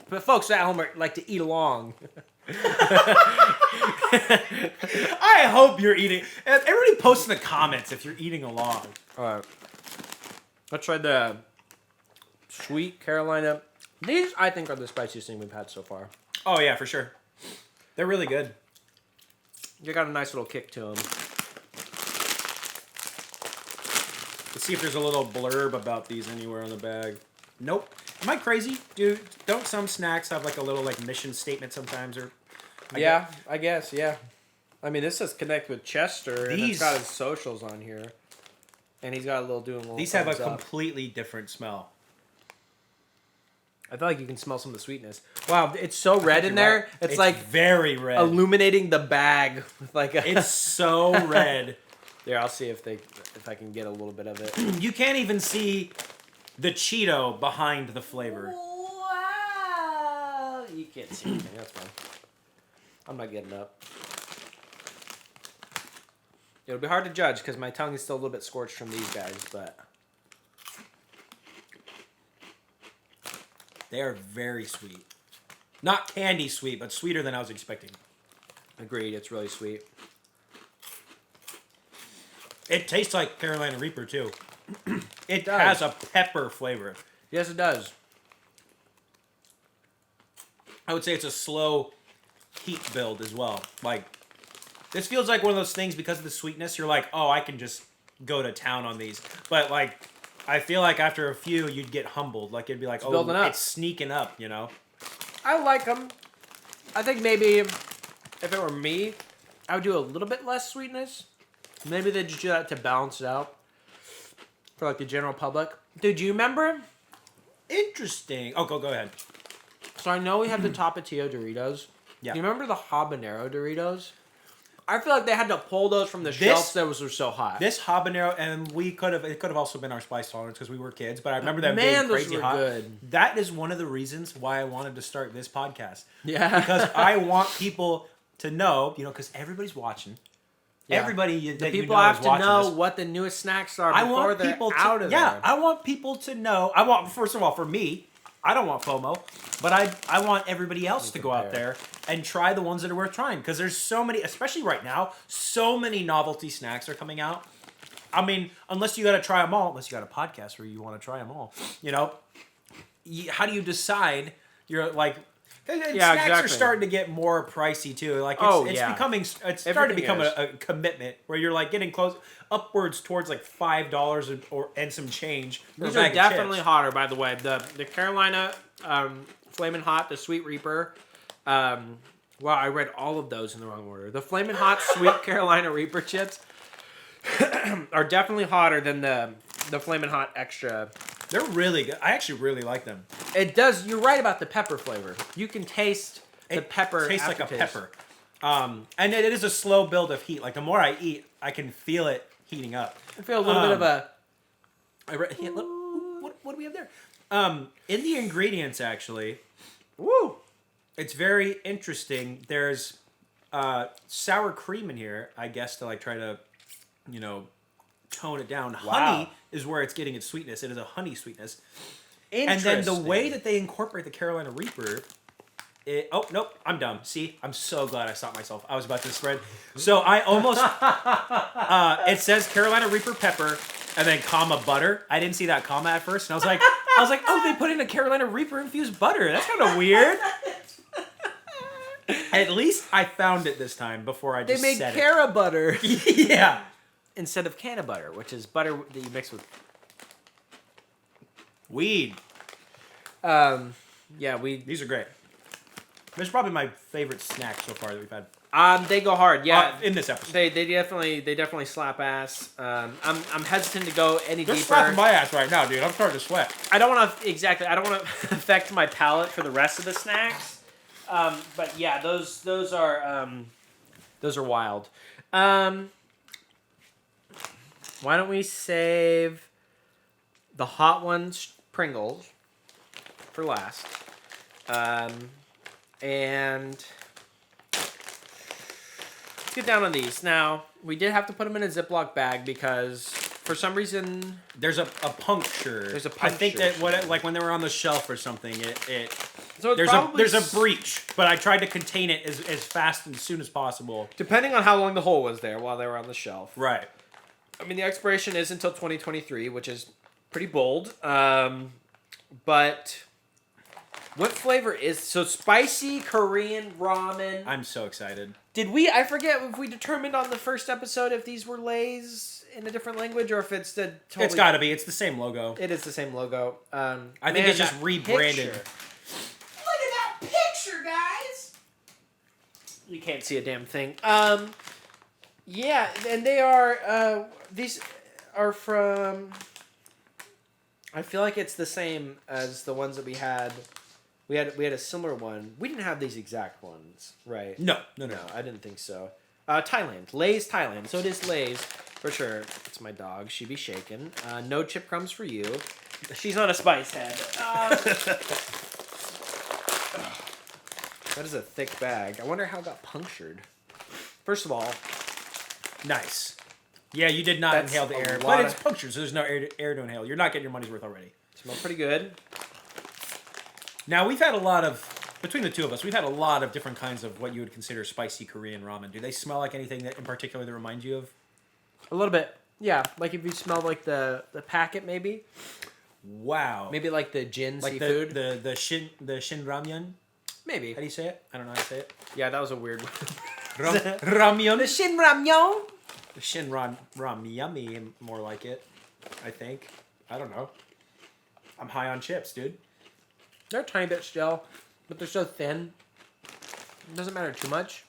But folks at home like to eat along. I hope you're eating. Everybody post in the comments if you're eating along. All right. Let's try the sweet Carolina. These, I think, are the spiciest thing we've had so far. Oh, yeah, for sure. They're really good. They got a nice little kick to them. Let's see if there's a little blurb about these anywhere on the bag. Nope. Am I crazy? Dude, don't some snacks have like a little like mission statement sometimes? Or I guess, yeah. I mean, this says connect with Chester, and it's got his socials on here. And he's got a little These have a completely different smell. I feel like you can smell some of the sweetness. Wow, it's so red in there. Right. It's like very red, illuminating the bag with like a. It's so red. There, I'll see if I can get a little bit of it. You can't even see the Cheeto behind the flavor. Wow! You can't see anything. That's fine. I'm not getting up. It'll be hard to judge because my tongue is still a little bit scorched from these guys, but They are very sweet. Not candy sweet, but sweeter than I was expecting. agreed, it's really sweet. It tastes like Carolina Reaper, too. It does. has a pepper flavor. Yes, it does. I would say it's a slow heat build as well. Like, this feels like one of those things because of the sweetness. You're like, oh, I can just go to town on these. But, like, I feel like after a few, you'd get humbled. Like, it'd be like, building up. It's sneaking up, you know? I like them. I think maybe if it were me, I would do a little bit less sweetness. Maybe they just do that to balance it out for like the general public. Dude, do you remember? Interesting. Oh, go ahead. So I know we have the Tapatio Doritos. Yeah. You remember the habanero Doritos? I feel like they had to pull those from the shelves that were so hot. This habanero, and it could have also been our spice tolerance because we were kids, but I remember them Man, being those crazy were hot. good. That is one of the reasons why I wanted to start this podcast. Yeah. Because I want people to know, because everybody's watching. Yeah. Everybody The people have to know what the newest snacks are before they're out of there. I want people to know. First of all, for me, I don't want FOMO, but I want everybody else to go out there and try the ones that are worth trying. Because there's so many, especially right now, so many novelty snacks are coming out. I mean, unless you got to try them all, unless you got a podcast where you want to try them all, how do you decide? You're like, snacks are starting to get more pricey too. Like it's starting to become a commitment where you're like getting close upwards towards like $5 and some change. These are definitely hotter, by the way. The Carolina Flamin' Hot, the Sweet Reaper. Wow, I read all of those in the wrong order. The Flamin' Hot Sweet Carolina Reaper chips are definitely hotter than the Flamin' Hot Extra. They're really good. I actually really like them. It does. You're right about the pepper flavor. You can taste the pepper. It tastes like a pepper. And it is a slow build of heat. Like the more I eat, I can feel it heating up. I feel a little bit of a. What do we have there? In the ingredients, actually, Woo! it's very interesting. There's sour cream in here, I guess, to like try to, tone it down. Wow. Honey is where it's getting its sweetness. It is a honey sweetness. And then the way that they incorporate the Carolina Reaper. Oh, nope, I'm dumb. See, I'm so glad I stopped myself. I was about to spread. So I almost, it says Carolina Reaper pepper and then comma butter. I didn't see that comma at first. And I was like, oh, they put in a Carolina Reaper infused butter. That's kind of weird. At least I found it this time before I just said it. They made Cara butter. Yeah. Instead of canna butter, which is butter that you mix with weed. Yeah, These are great. This is probably my favorite snack so far that we've had. They go hard. Yeah, in this episode. They definitely slap ass. I'm hesitant to go any They're deeper. slapping my ass right now, dude. I'm starting to sweat. I don't want to affect my palate for the rest of the snacks. But yeah, those are wild. Why don't we save the hot ones, Pringles, for last? And let's get down on these. Now, we did have to put them in a Ziploc bag because for some reason there's a puncture. There's a I think puncture. that when they were on the shelf or something, so there's a breach. But I tried to contain it as fast and as soon as possible. Depending on how long the hole was there while they were on the shelf. Right. I mean, the expiration is until 2023, which is pretty bold. But what flavor is so spicy Korean ramen? I'm so excited. I forget if we determined on the first episode if these were Lay's in a different language or if it's the It's got to be. It's the same logo. It is the same logo. I think it's just rebranded. Picture. Look at that picture, guys. You can't see a damn thing. Yeah, and they are these are from. I feel like it's the same as the ones that we had. We had a similar one. We didn't have these exact ones, right? No. I didn't think so. Thailand. Lay's Thailand. So it is Lay's for sure. It's my dog. She be shaking. No chip crumbs for you. She's not a spice head. That is a thick bag. I wonder how it got punctured. First of all, Nice. Yeah, you did not That's inhale the a air, lot but it's of- punctured, so there's no air to inhale. You're not getting your money's worth already. Smells pretty good. Now, we've had a lot of, between the two of us, we've had a lot of different kinds of what you would consider spicy Korean ramen. Do they smell like anything that in particular that reminds you of? A little bit. Yeah, like if you smell like the packet maybe. Wow. Maybe like the gin like seafood. the shin ramyun. Maybe. How do you say it? I don't know how to say it. Yeah, that was a weird one. Ramyun. Shin ramyeon. The shin yummy, more like it. I think. I don't know. I'm high on chips, dude. They're a tiny bit still, but they're so thin. It doesn't matter too much.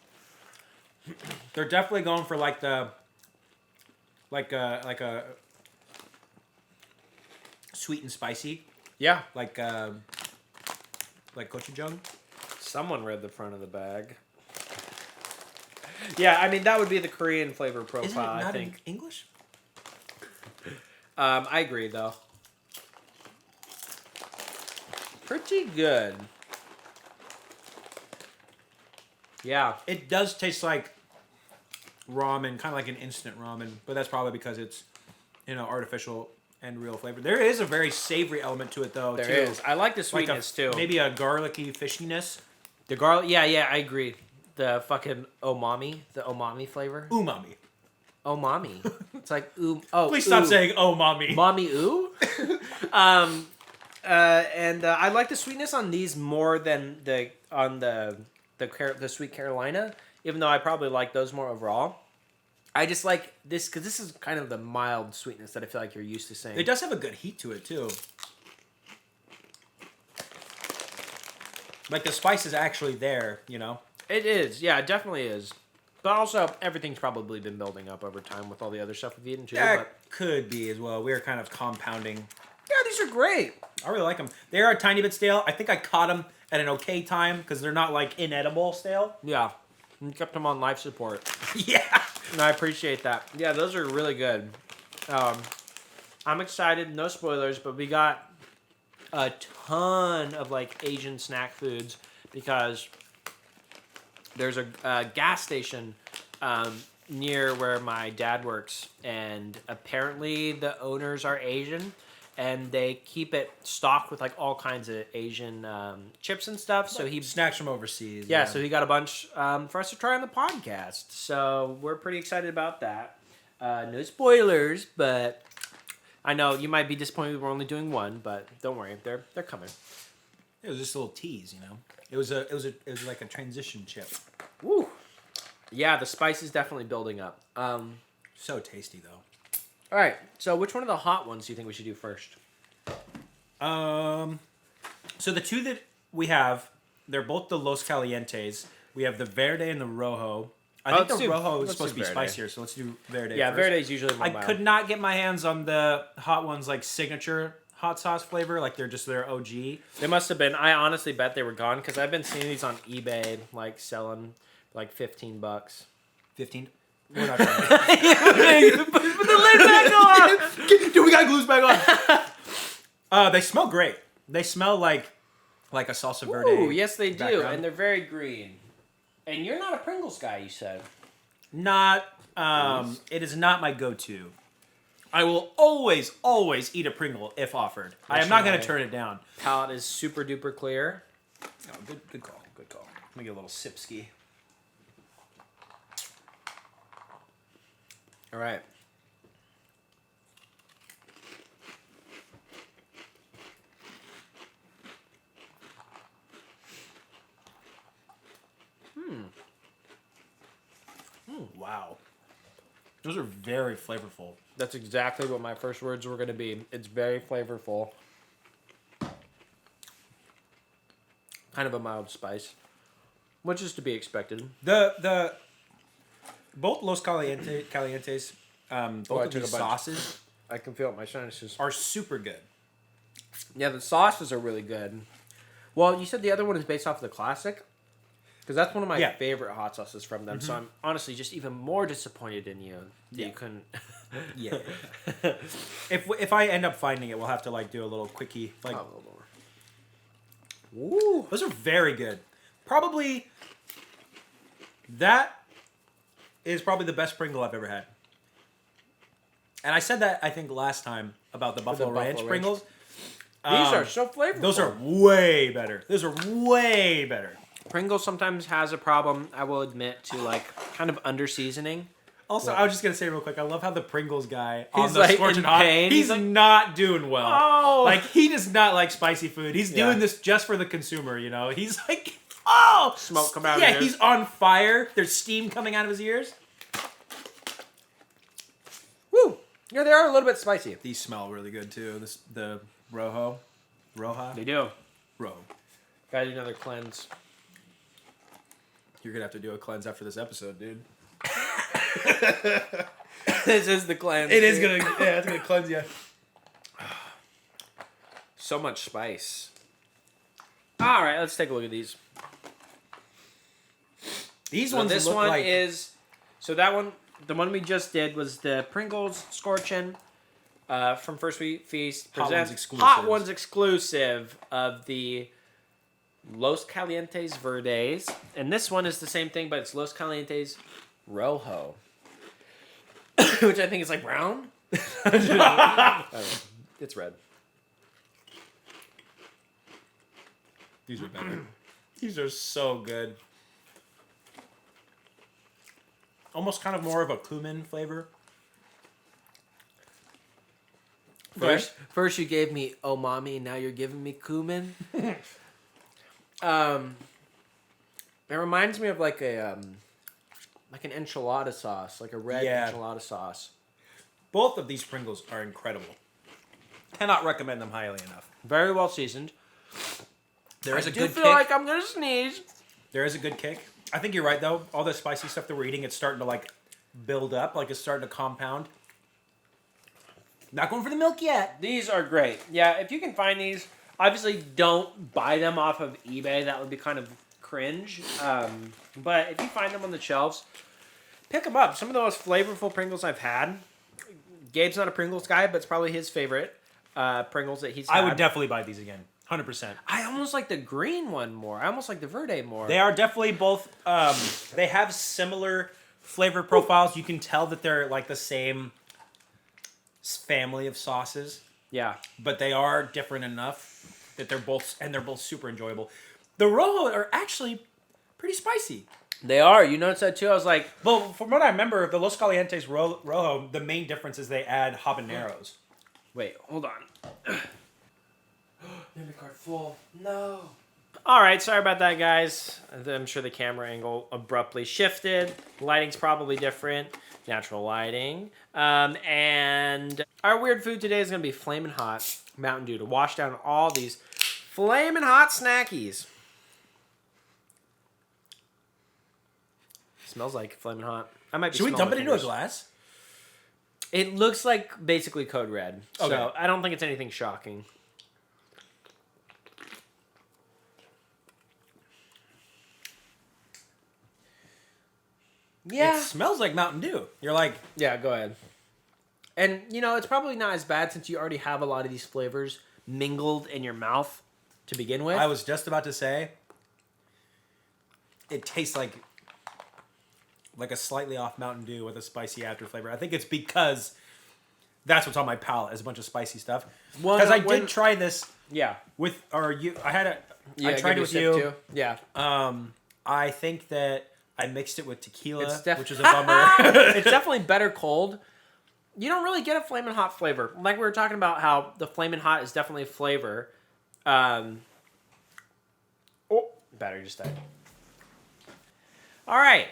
They're definitely going for like the like a sweet and spicy, Yeah. like gochujang. Someone read the front of the bag. Yeah, I mean that would be the Korean flavor profile. Isn't it not I think. in English? I agree though. Pretty good. Yeah. It does taste like ramen, kind of like an instant ramen, but that's probably because it's, artificial and real flavor. There is a very savory element to it, though. There too. is. I like the Like sweetness too. Maybe a garlicky fishiness. The garlic. Yeah, I agree. The fucking umami flavor. Umami. Umami. It's like oh. Please stop ooh. saying "oh, mommy." Mommy ooh. And I like the sweetness on these more than the Sweet Carolina, even though I probably like those more overall. I just like this because this is kind of the mild sweetness that I feel like you're used to saying. It does have a good heat to it too. Like the spice is actually there, It is, yeah, it definitely is. But also, everything's probably been building up over time with all the other stuff we've eaten too. That But could be as well. We're kind of compounding. yeah, these are great. I really like them. They are a tiny bit stale. I think I caught them at an okay time because they're not like inedible stale. Yeah, and kept them on life support. Yeah. And I appreciate that. Yeah, those are really good. I'm excited. No spoilers, but we got a ton of like Asian snack foods because there's a gas station near where my dad works, and apparently the owners are Asian, and they keep it stocked with like all kinds of Asian chips and stuff. So he Snacks from overseas. yeah, so he got a bunch for us to try on the podcast. So we're pretty excited about that. No spoilers, but I know you might be disappointed we're only doing one, but don't worry, they're coming. It was just a little tease, It was like a transition chip. Woo! Yeah, the spice is definitely building up. So tasty though. All right, so which one of the hot ones do you think we should do first? So the two that we have, they're both the Los Calientes. We have the Verde and the Rojo. I think the Rojo is supposed to be Verde. spicier, so let's do Verde Yeah, first. Verde is usually more I mild. could not get my hands on the hot ones like signature hot sauce flavor, like they're just their OG. They must have been. I honestly bet they were gone because I've been seeing these on eBay, like selling like $15. 15. We're not trying to Put the lid back on. Dude, we got glues back on. They smell great. They smell like a salsa verde. Ooh, yes, they do, background. and they're very green. And you're not a Pringles guy, you said. Not. It is not my go-to. I will always eat a Pringle if offered. I am not going to turn it down. Palate is super duper clear. Oh, good call. Good call. Let me get a little sipski. All right. Wow. Those are very flavorful. That's exactly what my first words were going to be. It's very flavorful. Kind of a mild spice, which is to be expected. The both Los Calientes, I both took of these a bunch. sauces I can feel it in my sinuses. are super good. Yeah, the sauces are really good. Well, you said the other one is based off the classic? Because that's one of my Yeah. favorite hot sauces from them. So I'm honestly just even more disappointed in you that you couldn't. Yeah. If I end up finding it, we'll have to like do a little quickie. Like, Oh, Ooh. those are very good. Probably that is probably the best Pringle I've ever had. And I said that, I think, last time about the Buffalo Ranch Buffalo Ranch. Pringles. These are so flavorful. Those are way better. Those are way better. Pringles sometimes has a problem, I will admit, to like kind of under seasoning. Also, I was just gonna say real quick, I love how the Pringles guy on He's, the like, Scorching in Hot, pain. he's He's like, not doing well. Oh! Like, he does not like spicy food. He's Yeah. doing this just for the consumer, you know? He's like, oh! Smoke come out of Yeah, his ears. he's on fire. There's steam coming out of his ears. Woo! Yeah, they are a little bit spicy. These smell really good, too. The Rojo. Roja? They do. Ro. Gotta do another cleanse. You're gonna have to do a cleanse after this episode, dude. This is the cleanse. It is gonna, yeah, it's gonna cleanse you. So much spice. All right, let's take a look at these. These So ones this look one like... is... So that one, the one we just did was the Pringles Scorchin' from First Feast. Hot presents Ones exclusives. Hot Ones exclusive of the Los Calientes Verdes. And this one is the same thing, but it's Los Calientes Rojo. Which I think is like brown. I don't know. It's red. These are better. These are so good. Almost kind of more of a cumin flavor. First you gave me omami, now you're giving me cumin. It reminds me of like a like an enchilada sauce, like a red Yeah. enchilada sauce. Both of these Pringles are incredible. Cannot recommend them highly enough. Very well seasoned. There is I a do good feel kick. like I'm gonna sneeze. There is a good kick. I think you're right though. All the spicy stuff that we're eating, it's starting to like build up, like it's starting to compound. Not going for the milk yet. These are great. Yeah, if you can find these, obviously don't buy them off of eBay. That would be kind of cringe. But if you find them on the shelves, pick them up. Some of the most flavorful Pringles I've had. Gabe's not a Pringles guy, but it's probably his favorite Pringles that he's had. I would definitely buy these again. 100%. I almost like the green one more. I almost like the Verde more. They are definitely both, they have similar flavor profiles. You can tell that they're like the same family of sauces, Yeah. but they are different enough that they're both super enjoyable. The Rojo are actually pretty spicy. They are. You noticed that too? I was like, Well, from what I remember, the Los Calientes Rojo, the main difference is they add habaneros. wait, hold on. Memory card full. No. All right, sorry about that, guys. I'm sure the camera angle abruptly shifted. Lighting's probably different. Natural lighting. And our weird food today is going to be Flamin' Hot Mountain Dew to wash down all these Flamin' Hot snackies. Smells like Flamin' Hot. I might be Should we smelling dump it into a fingers. glass? It looks like basically Code Red. Okay. So I don't think it's anything shocking. Yeah. It smells like Mountain Dew. You're like, Yeah, go ahead. And, you know, it's probably not as bad since you already have a lot of these flavors mingled in your mouth to begin with. I was just about to say, it tastes like a slightly off Mountain Dew with a spicy after flavor. I think it's because that's what's on my palate is a bunch of spicy stuff. Well, Because I when- did try this Yeah. with, or you, I had a, Yeah, I tried give it with a you. sip too. Yeah. I think that I mixed it with tequila, It's which is a bummer. It's definitely better cold. You don't really get a Flamin' Hot flavor. Like we were talking about how the Flamin' Hot is definitely a flavor. Oh, battery just died. All right.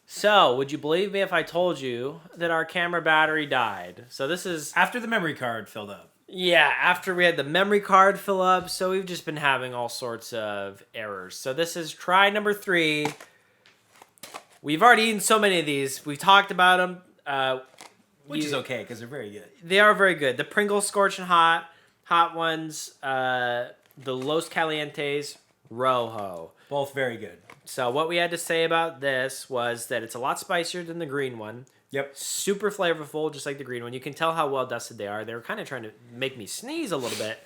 So, would you believe me if I told you that our camera battery died? So this is... After the memory card filled up. Yeah, after we had the memory card fill up, so we've just been having all sorts of errors. So this is try number 3. We've already eaten so many of these. We talked about them. Which is okay, because they're very good. They are very good. The Pringles Scorching Hot ones, the Los Calientes Rojo. Both very good. So what we had to say about this was that it's a lot spicier than the green one. Yep. Super flavorful, just like the green one. You can tell how well dusted they are. They were kind of trying to make me sneeze a little bit.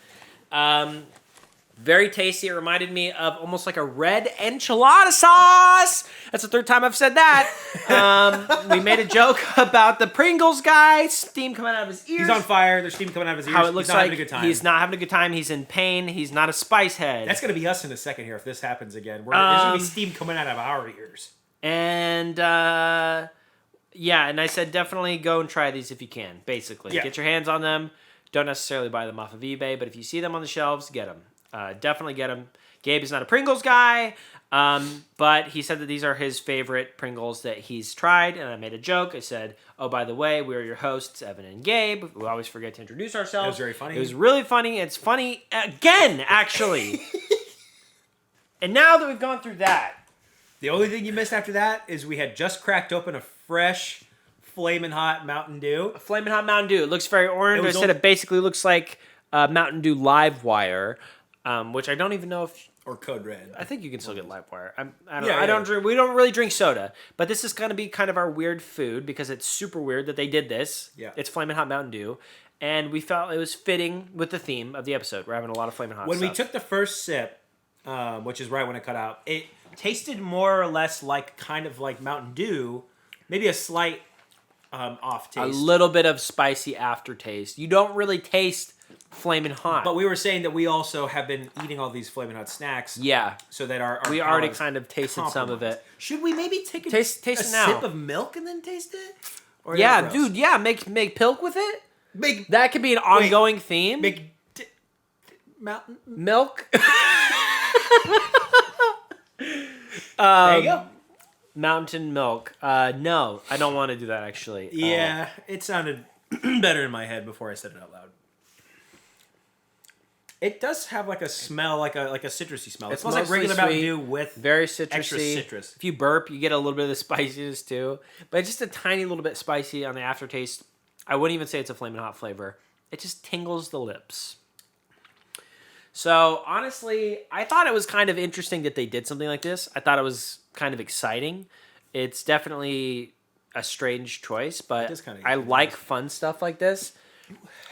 Very tasty. It reminded me of almost like a red enchilada sauce. That's the third time I've said that. We made a joke about the Pringles guy, steam coming out of his ears. He's on fire. There's steam coming out of his ears. How it looks he's not like having a good time. he's not having a good time. He's in pain. He's not a spice head. That's going to be us in a second here if this happens again. There's going to be steam coming out of our ears. And, yeah, and I said definitely go and try these if you can, basically. Yeah. Get your hands on them. Don't necessarily buy them off of eBay, but if you see them on the shelves, get them. Definitely get them. Gabe is not a Pringles guy, but he said that these are his favorite Pringles that he's tried, and I made a joke. I said, oh, by the way, we're your hosts, Evan and Gabe. We always forget to introduce ourselves. It was very funny. It was really funny. It's funny again, actually. And now that we've gone through that, The only thing you missed after that is we had just cracked open a fresh, flaming hot Mountain Dew. a Flamin' Hot Mountain Dew. It looks very orange. It I was said it basically looks like Mountain Dew Live Wire, which I don't even know if... Or Code Red. I think you can still get Live Wire. I Yeah. don't drink. We don't really drink soda, but this is gonna be kind of our weird food because it's super weird that they did this. Yeah. It's Flamin' Hot Mountain Dew, and we felt it was fitting with the theme of the episode. We're having a lot of Flamin' Hot. When we stuff. took the first sip, which is right when it cut out, it tasted more or less like kind of like Mountain Dew, maybe a slight off taste. a little bit of spicy aftertaste. You don't really taste Flamin' Hot, But we were saying that we also have been eating all these Flamin' Hot snacks. yeah, So that our we already palates kind of tasted some of compromised. it. Should we maybe take a Taste it now. sip of milk and then taste it? Or Yeah, is that gross? dude. Yeah, make pilk with it. Make That could be an ongoing theme. Mountain. Milk. There you go. Mountain milk. No, I don't want to do that actually. Yeah, it sounded better in my head before I said it out loud. It does have like a smell, like a citrusy smell. It It's smells like mostly regular Mountain sweet, Dew with very citrusy. extra citrus. If you burp, you get a little bit of the spiciness too, but just a tiny little bit spicy on the aftertaste. I wouldn't even say it's a Flamin' Hot flavor. It just tingles the lips. So honestly, I thought it was kind of interesting that they did something like this. I thought it was kind of exciting. It's definitely a strange choice, but is kinda I interesting. like fun stuff like this.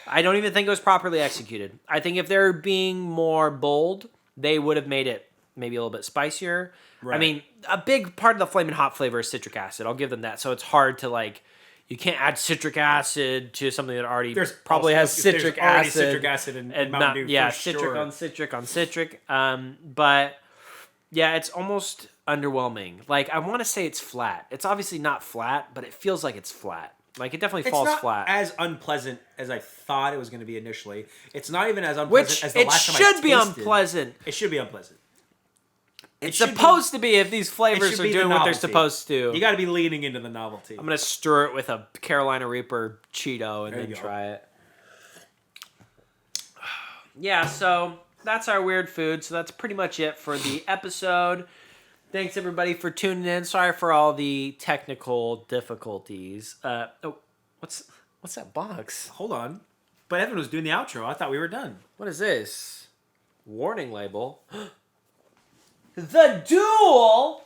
I don't even think it was properly executed. I think if they were being more bold, they would have made it maybe a little bit spicier. Right. I mean, a big part of the Flamin' Hot flavor is citric acid. I'll give them that. So it's hard to like, you can't add citric acid to something that already probably has citric already acid. citric acid in Mountain Dew. Yeah, for citric sure. on citric on citric. But yeah, it's almost underwhelming. Like I want to say it's flat. It's obviously not flat, but it feels like it's flat. Like it definitely It's falls not flat. as unpleasant as I thought it was going to be initially. It's not even as unpleasant Which as the it last time I should be tasted. unpleasant. It should be unpleasant. It's should be- supposed to be if these It flavors should are be the doing what they're novelty. supposed to. You got to be leaning into the novelty. I'm gonna stir it with a Carolina Reaper Cheeto and There then you go. try it. Yeah, so that's our weird food. So that's pretty much it for the episode. Thanks everybody for tuning in. Sorry for all the technical difficulties. What's that box? Hold on. But Evan was doing the outro. I thought we were done. What is this? Warning label. The Duel,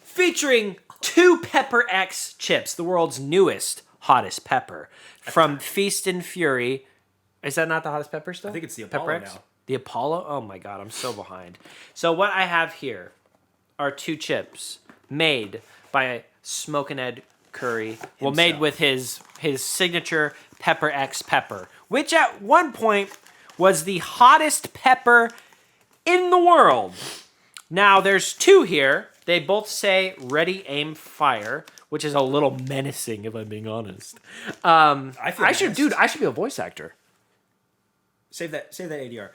featuring 2 Pepper X chips, the world's newest, hottest pepper. From Feast and Fury. Is that not the hottest pepper still? I think it's the Pepper Apollo X? now. The Apollo? Oh my god, I'm so behind. So what I have here are 2 chips made by Smokin' Ed Curry. Well, made with his signature Pepper X pepper, which at one point was the hottest pepper in the world. Now there's 2 here. They both say "Ready, Aim, Fire," which is a little menacing, if I'm being honest. I should be a voice actor. Save that ADR.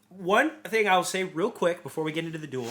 One thing I'll say real quick before we get into the duel.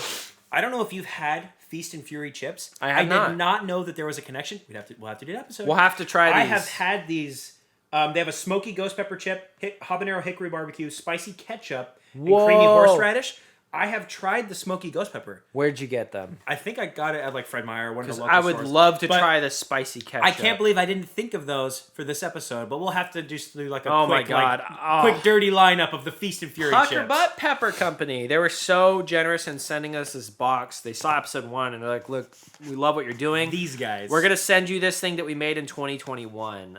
I don't know if you've had Feast and Fury chips. I did not know that there was a connection. We'll have to do an episode. We'll have to try these. I have had these. They have a smoky ghost pepper chip, habanero hickory barbecue, spicy ketchup, and creamy Whoa. horseradish. I have tried the smoky ghost pepper. Where'd you get them? I think I got it at like Fred Meyer, one of the local I would stores. love to But try the spicy ketchup. I can't believe I didn't think of those for this episode, but we'll have to just do like a Oh my quick, God. quick dirty lineup of the Feast and Fury Pucker chips. Butt Pepper Company. They were so generous in sending us this box. They saw episode 1 and they're like, "Look, we love what you're doing. These guys. We're gonna send you this thing that we made in 2021."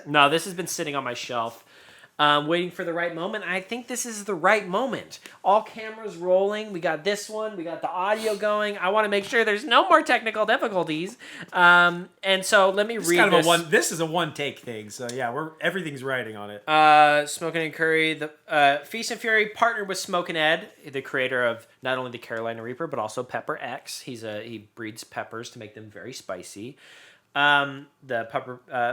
No, this has been sitting on my shelf. waiting for the right moment. I think this is the right moment. All cameras rolling. We got this one. We got the audio going. I want to make sure there's no more technical difficulties. And so let me read this. This is a one take thing. So yeah, everything's riding on it. Smokin' and Curry, the Feast and Fury partnered with Smokin' Ed, the creator of not only the Carolina Reaper but also Pepper X. He breeds peppers to make them very spicy. The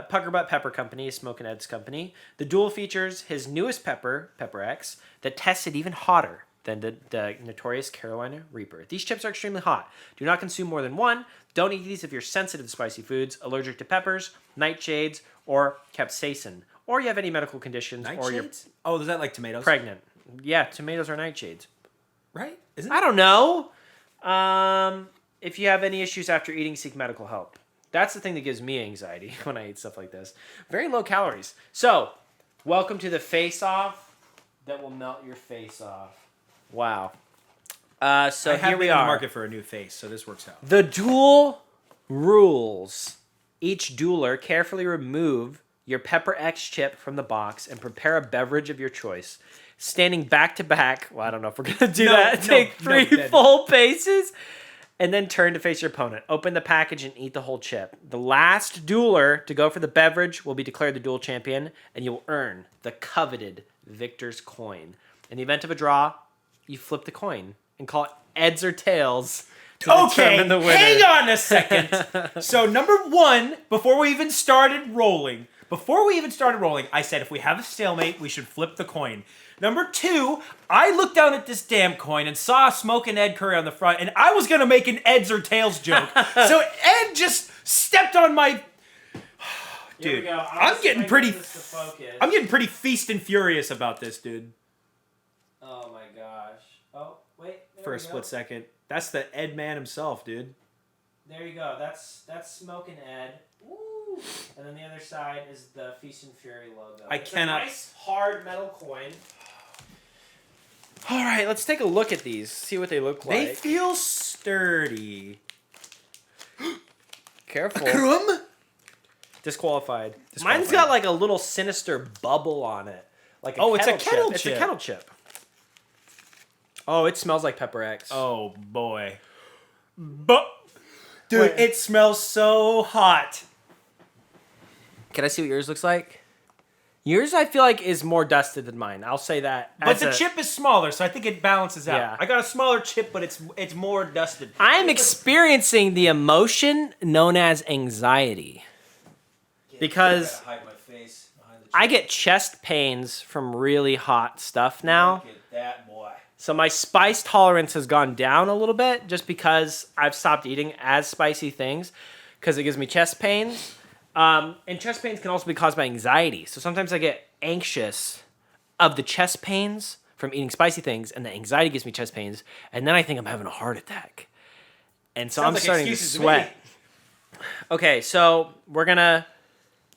Pucker Butt Pepper Company is Smokin' Ed's company. The duel features his newest pepper, Pepper X, that tested even hotter than the notorious Carolina Reaper. These chips are extremely hot. Do not consume more than one. Don't eat these if you're sensitive to spicy foods, allergic to peppers, nightshades, or capsaicin, or you have any medical conditions, or you're is that like tomatoes? pregnant. Yeah, tomatoes are nightshades. Right? Isn't I don't know. If you have any issues after eating, seek medical help. That's the thing that gives me anxiety when I eat stuff like this. Very low calories. So, welcome to the face-off that will melt your face off. Wow. So I here have we been in the are. market for a new face, so this works out. The duel rules. Each dueler carefully remove your Pepper X chip from the box and prepare a beverage of your choice. Standing back to back. Well, I don't know if we're going to do that. Take three full paces. And then turn to face your opponent. Open the package and eat the whole chip. The last dueler to go for the beverage will be declared the duel champion, and you will earn the coveted victor's coin. In the event of a draw, you flip the coin and call it heads or tails to determine the winner. Hang on a second. So number one, before we even started rolling, I said if we have a stalemate, we should flip the coin. Number two, I looked down at this damn coin and saw Smokin' Ed Curry on the front, and I was gonna make an heads or tails joke. So Ed just stepped on my. Dude, I'm getting pretty feast and furious about this, dude. Oh my gosh. Oh, wait. For a split second. That's the Ed man himself, dude. There you go. That's Smokin' Ed. Woo! And then the other side is the Feast and Fury logo. It's a nice hard metal coin. All right, let's take a look at these. See what they look like. They feel sturdy. Careful. Crumb? Disqualified. Mine's got like a little sinister bubble on it. Like it's a kettle chip. It's a kettle chip. Oh, it smells like Pepper X. Oh boy. Dude, it smells so hot. Can I see what yours looks like? Yours, I feel like, is more dusted than mine. I'll say that. But the chip is smaller, so I think it balances out. Yeah. I got a smaller chip, but it's more dusted. I'm experiencing the emotion known as anxiety. Because I gotta hide my face behind the chip. I get chest pains from really hot stuff now. Look at that, boy. So my spice tolerance has gone down a little bit just because I've stopped eating as spicy things because it gives me chest pains. And chest pains can also be caused by anxiety. So sometimes I get anxious of the chest pains from eating spicy things, and the anxiety gives me chest pains, and then I think I'm having a heart attack. And so I'm starting to sweat. Okay, so we're gonna...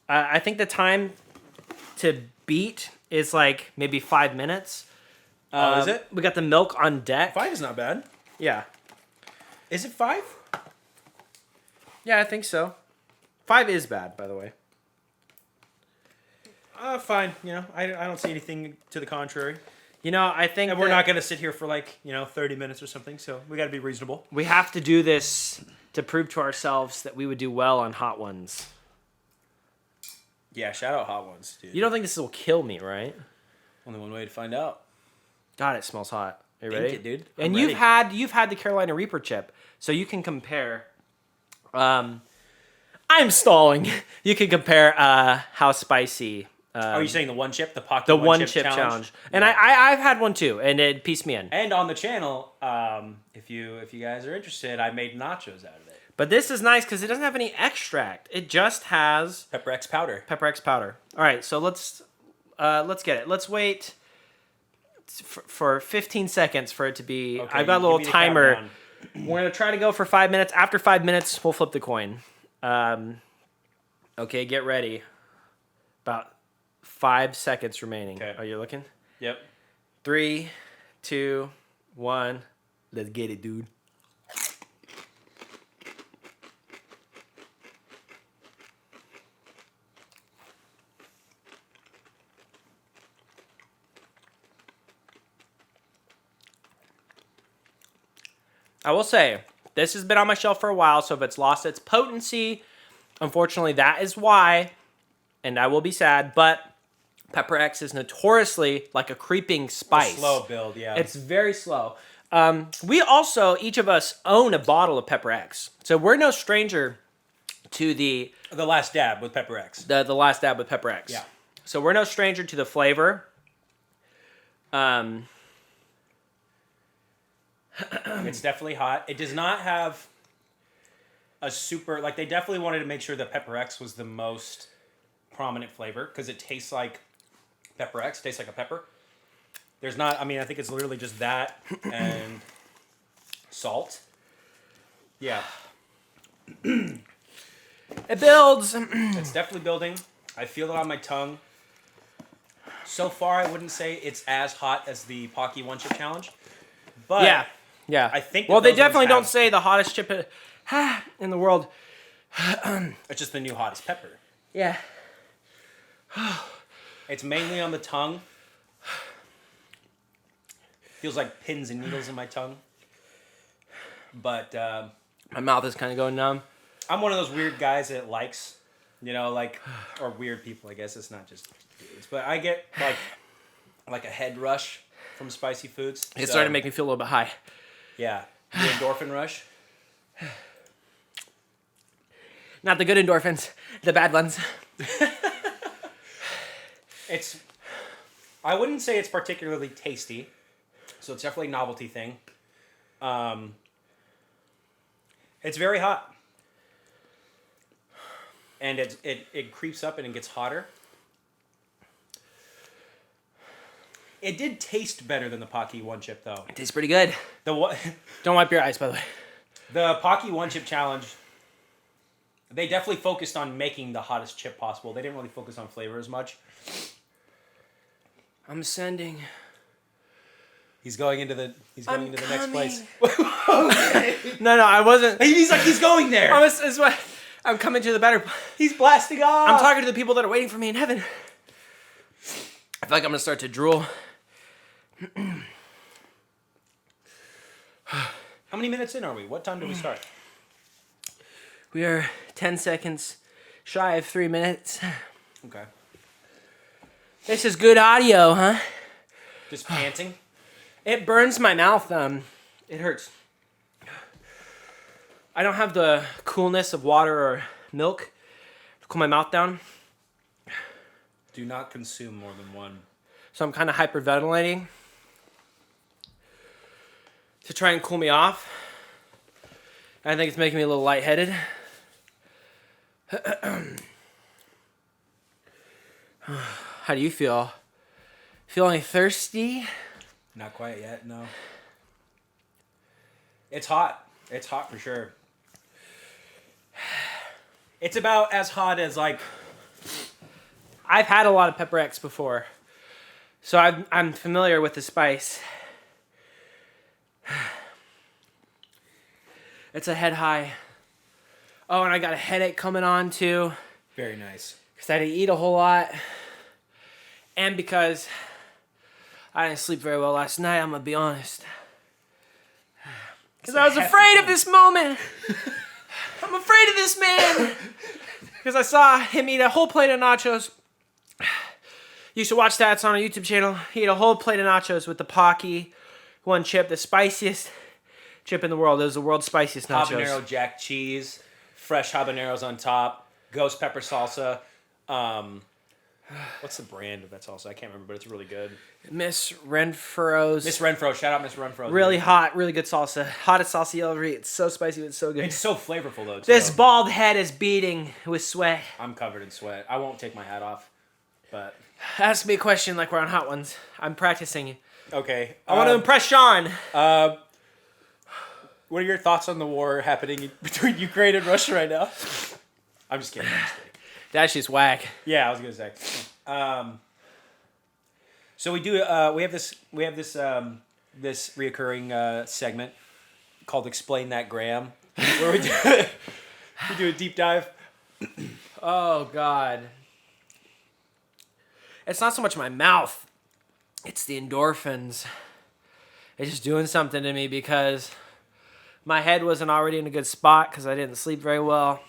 I think the time to beat is like maybe 5 minutes. Is it? We got the milk on deck. 5 is not bad. Yeah. Is it 5? Yeah, I think so. 5 is bad, by the way. Fine. You know, I don't see anything to the contrary. You know, I think And we're not going to sit here for 30 minutes or something, so we got to be reasonable. we have to do this to prove to ourselves that we would do well on Hot Ones. Yeah, shout out Hot Ones, dude. You don't think this will kill me, right? Only one way to find out. God, it smells hot. Are you Think ready? it, dude. And I'm you've ready. had the Carolina Reaper chip, so you can compare. I'm stalling. You can compare how spicy. Are you saying the one chip, the pocket The one one chip challenge. And Yeah. I've had one too, and it pieced me in. And on the channel, if you guys are interested, I made nachos out of it. But this is nice because it doesn't have any extract. It just has Pepper X powder. Pepper X powder. All right, so let's get it. Let's wait for 15 seconds for it to be. Okay, I've got a give little me the timer. countdown. We're gonna try to go for 5 minutes. After 5 minutes, we'll flip the coin. Okay, get ready. About 5 seconds remaining. Okay. Are you looking? Yep. 3, 2, 1. Let's get it, dude. I will say, this has been on my shelf for a while, so if it's lost its potency, unfortunately, that is why, and I will be sad, but Pepper X is notoriously like a creeping spice. A slow build, yeah. It's very slow. We also, each of us, own a bottle of Pepper X. So we're no stranger to the last dab with Pepper X. The last dab with Pepper X. Yeah. So we're no stranger to the flavor. It's definitely hot. It does not have a super... Like, they definitely wanted to make sure that Pepper X was the most prominent flavor because it tastes like Pepper X. Tastes like a pepper. There's not... I mean, I think it's literally just that and salt. Yeah. It builds. It's definitely building. I feel it on my tongue. So far, I wouldn't say it's as hot as the Pocky One Chip Challenge. But yeah. I think... Well, they those definitely ones don't have- say the hottest chip in the world. It's just the new hottest pepper. Yeah. It's mainly on the tongue. Feels like pins and needles in my tongue. But My mouth is kind of going numb. I'm one of those weird guys that likes, like, or weird people, I guess. It's not just dudes. But I get, like a head rush from spicy foods. It's starting to make me feel a little bit high. Yeah. The endorphin rush. Not the good endorphins, the bad ones. I wouldn't say it's particularly tasty. So it's definitely a novelty thing. It's very hot. And it creeps up and it gets hotter. It did taste better than the Pocky One Chip, though. It tastes pretty good. Don't wipe your eyes, by the way. The Pocky One Chip Challenge, they definitely focused on making the hottest chip possible. They didn't really focus on flavor as much. I'm sending. He's going into the next place. No, I wasn't. He's going there. I'm coming to the better. He's blasting off. I'm talking to the people that are waiting for me in heaven. I feel like I'm gonna start to drool. How many minutes in are we? What time do we start? We are 10 seconds shy of 3 minutes. Okay. This is good audio, huh? Just panting. It burns my mouth. It hurts. I don't have the coolness of water or milk to cool my mouth down, Do not consume more than one. so I'm kind of hyperventilating to try and cool me off. I think it's making me a little lightheaded. How do you feel? Feeling thirsty? Not quite yet, no. It's hot. It's hot for sure. It's about as hot as, like... I've had a lot of Pepper X before, so I'm familiar with the spice. It's a head high. Oh, and I got a headache coming on too, Very nice. because I didn't eat a whole lot, and because I didn't sleep very well last night. I'm gonna be honest, because I was afraid of this moment. I'm afraid of this man, because I saw him eat a whole plate of nachos. You should watch that. It's on our YouTube channel. He ate a whole plate of nachos with the Pocky One Chip, the spiciest chip in the world. It was the world's spiciest nachos. Habanero jack cheese, fresh habaneros on top, ghost pepper salsa. What's the brand of that salsa? I can't remember, but it's really good. Miss Renfro's. Miss Renfro, shout out Miss Renfro. Really hot, really good salsa. Hottest salsa you'll ever eat. It's so spicy, but it's so good. It's so flavorful though. Too. This bald head is beating with sweat. I'm covered in sweat. I won't take my hat off, but Ask me a question like we're on Hot Ones. I'm practicing. okay. I want to impress Sean. What are your thoughts on the war happening between Ukraine and Russia right now? I'm just kidding. That shit's whack. Yeah, I was gonna say. So we do. We have this reoccurring segment called "Explain That Graham," where we do a deep dive. Oh, God. It's not so much my mouth. It's the endorphins. It's just doing something to me because My head wasn't already in a good spot because I didn't sleep very well.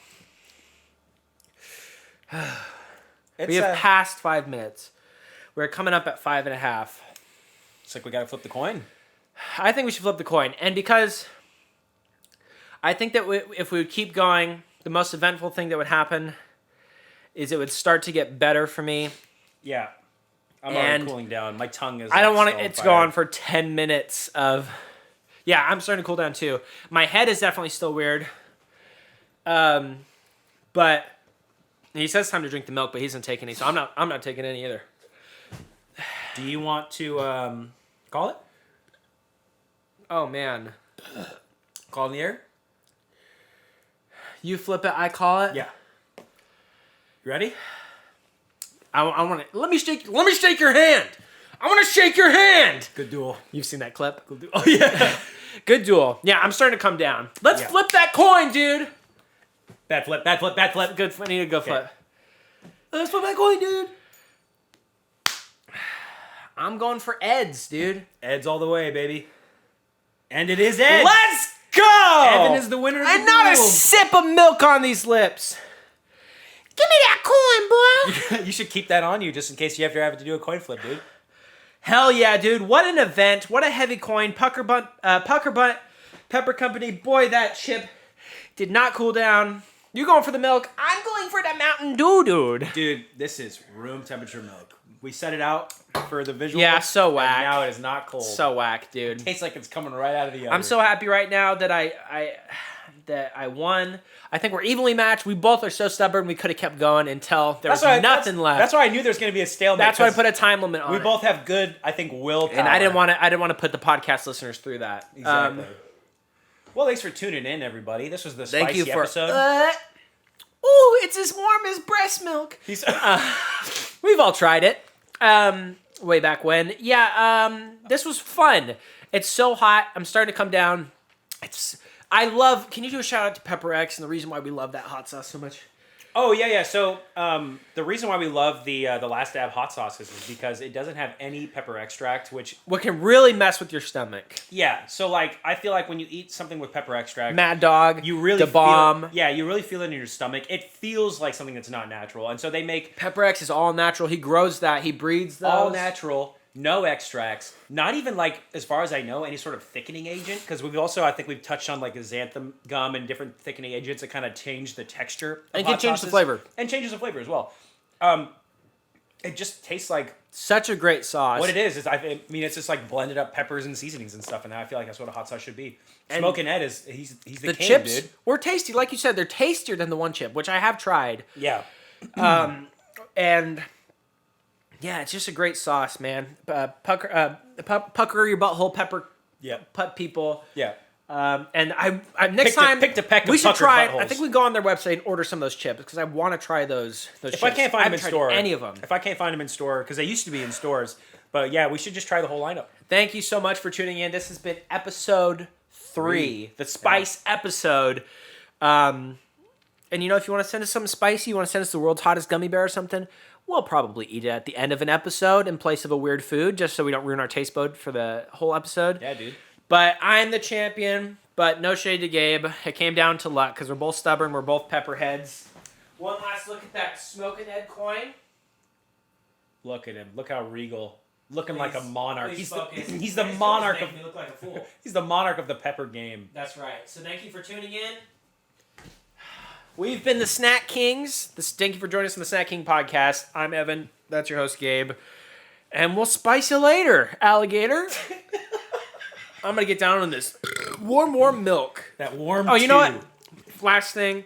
We have passed 5 minutes. We're coming up at 5.5. It's like we gotta flip the coin. I think we should flip the coin. And because I think that if we would keep going, the most eventful thing that would happen is it would start to get better for me. Yeah. I'm already cooling down. My tongue is... I don't want it to go on for 10 minutes of... Yeah, I'm starting to cool down too. My head is definitely still weird. But he says it's time to drink the milk, but he doesn't take any, so I'm not taking any either. Do you want to call it? Oh, man. Call in the air? You flip it, I call it? Yeah. You ready? I want to... Let me shake your hand! I want to shake your hand! Good duel. You've seen that clip? Good duel. Oh, yeah. Good duel. Yeah, I'm starting to come down. Let's flip that coin, dude! Bad flip, bad flip, bad flip. Good. I need to go flip. Let's flip that coin, dude. I'm going for Ed's, dude. Ed's all the way, baby. And it is Ed. Let's go! Evan is the winner of the And not a duel. sip of milk on these lips. Give me that coin, boy. You should keep that on you just in case you ever have to do a coin flip, dude. Hell yeah, dude. What an event. What a heavy coin. Pucker Butt Pepper Company. Boy, that chip did not cool down. You going for the milk? I'm going for the Mountain Dew, dude. Dude, this is room temperature milk. We set it out for the visual. Yeah, so and whack. now it is not cold. So whack, dude. Tastes like it's coming right out of the oven. I'm so happy right now that I won. I think we're evenly matched. We both are so stubborn. We could have kept going until there was nothing left. That's why I knew there was going to be a stalemate. That's why I put a time limit on We it. both have good, I think, willpower. And I didn't want to put the podcast listeners through that. Exactly. Well, thanks for tuning in, everybody. This was the spicy episode. Ooh, it's as warm as breast milk. We've all tried it. Way back when. Yeah, this was fun. It's so hot. I'm starting to come down. Can you do a shout out to Pepper X and the reason why we love that hot sauce so much? Oh, yeah. So the reason why we love the Last Dab hot sauces is because it doesn't have any pepper extract, which... What can really mess with your stomach. Yeah, so like I feel like when you eat something with pepper extract... Mad Dog, you really the bomb. You really feel it in your stomach. It feels like something that's not natural. And so they make... Pepper X is all natural. He grows that. He breeds those. All natural. No extracts. Not even, like, as far as I know, any sort of thickening agent. Because we've also, I think we've touched on, like, xanthan gum and different thickening agents that kind of change the texture of And hot can change the sauces. flavor. And changes the flavor as well. It just tastes like... Such a great sauce. What it is I mean, it's just, like, blended up peppers and seasonings and stuff. And I feel like that's what a hot sauce should be. And Smokin' Ed is... He's the king, chips dude. were tasty. Like you said, they're tastier than the one chip, which I have tried. Yeah. And... yeah, it's just a great sauce, man. Pucker your butthole, pepper. Yeah. Put people. Yeah. And I next time pick to peck we of should puckered try. buttholes. I think we go on their website and order some of those chips because I want to try those. If I can't find them in store, any of them. If I can't find them in store, because they used to be in stores, but yeah, we should just try the whole lineup. Thank you so much for tuning in. This has been episode 3, the spice episode. And you know, if you want to send us something spicy, you want to send us the world's hottest gummy bear or something, we'll probably eat it at the end of an episode in place of a weird food, just so we don't ruin our taste bud for the whole episode. Yeah, dude. But I'm the champion, but no shade to Gabe. It came down to luck because we're both stubborn. We're both pepperheads. One last look at that Smokin' Ed coin. Look at him. Look how regal. Looking like a monarch. Please He's focus. the Please monarch focus, of... make me look like a fool. He's the monarch of the pepper game. That's right. So thank you for tuning in. We've been the Snack Kings. Thank you for joining us on the Snack King podcast. I'm Evan. That's your host, Gabe. And we'll spice you later, alligator. I'm going to get down on this warm milk. That warm Oh, you know too. what? Last thing.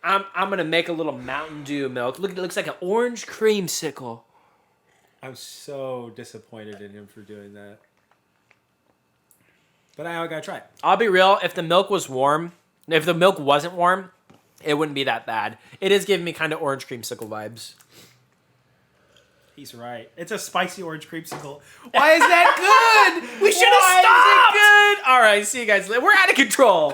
I'm going to make a little Mountain Dew milk. Look, it looks like an orange creamsicle. I'm so disappointed in him for doing that. But I gotta try it. I'll be real. If the milk was warm, if the milk wasn't warm, it wouldn't be that bad. It is giving me kind of orange creamsicle vibes. He's right. It's a spicy orange creamsicle. Why is that good? We should have stopped. Good. All right, see you guys later. We're out of control.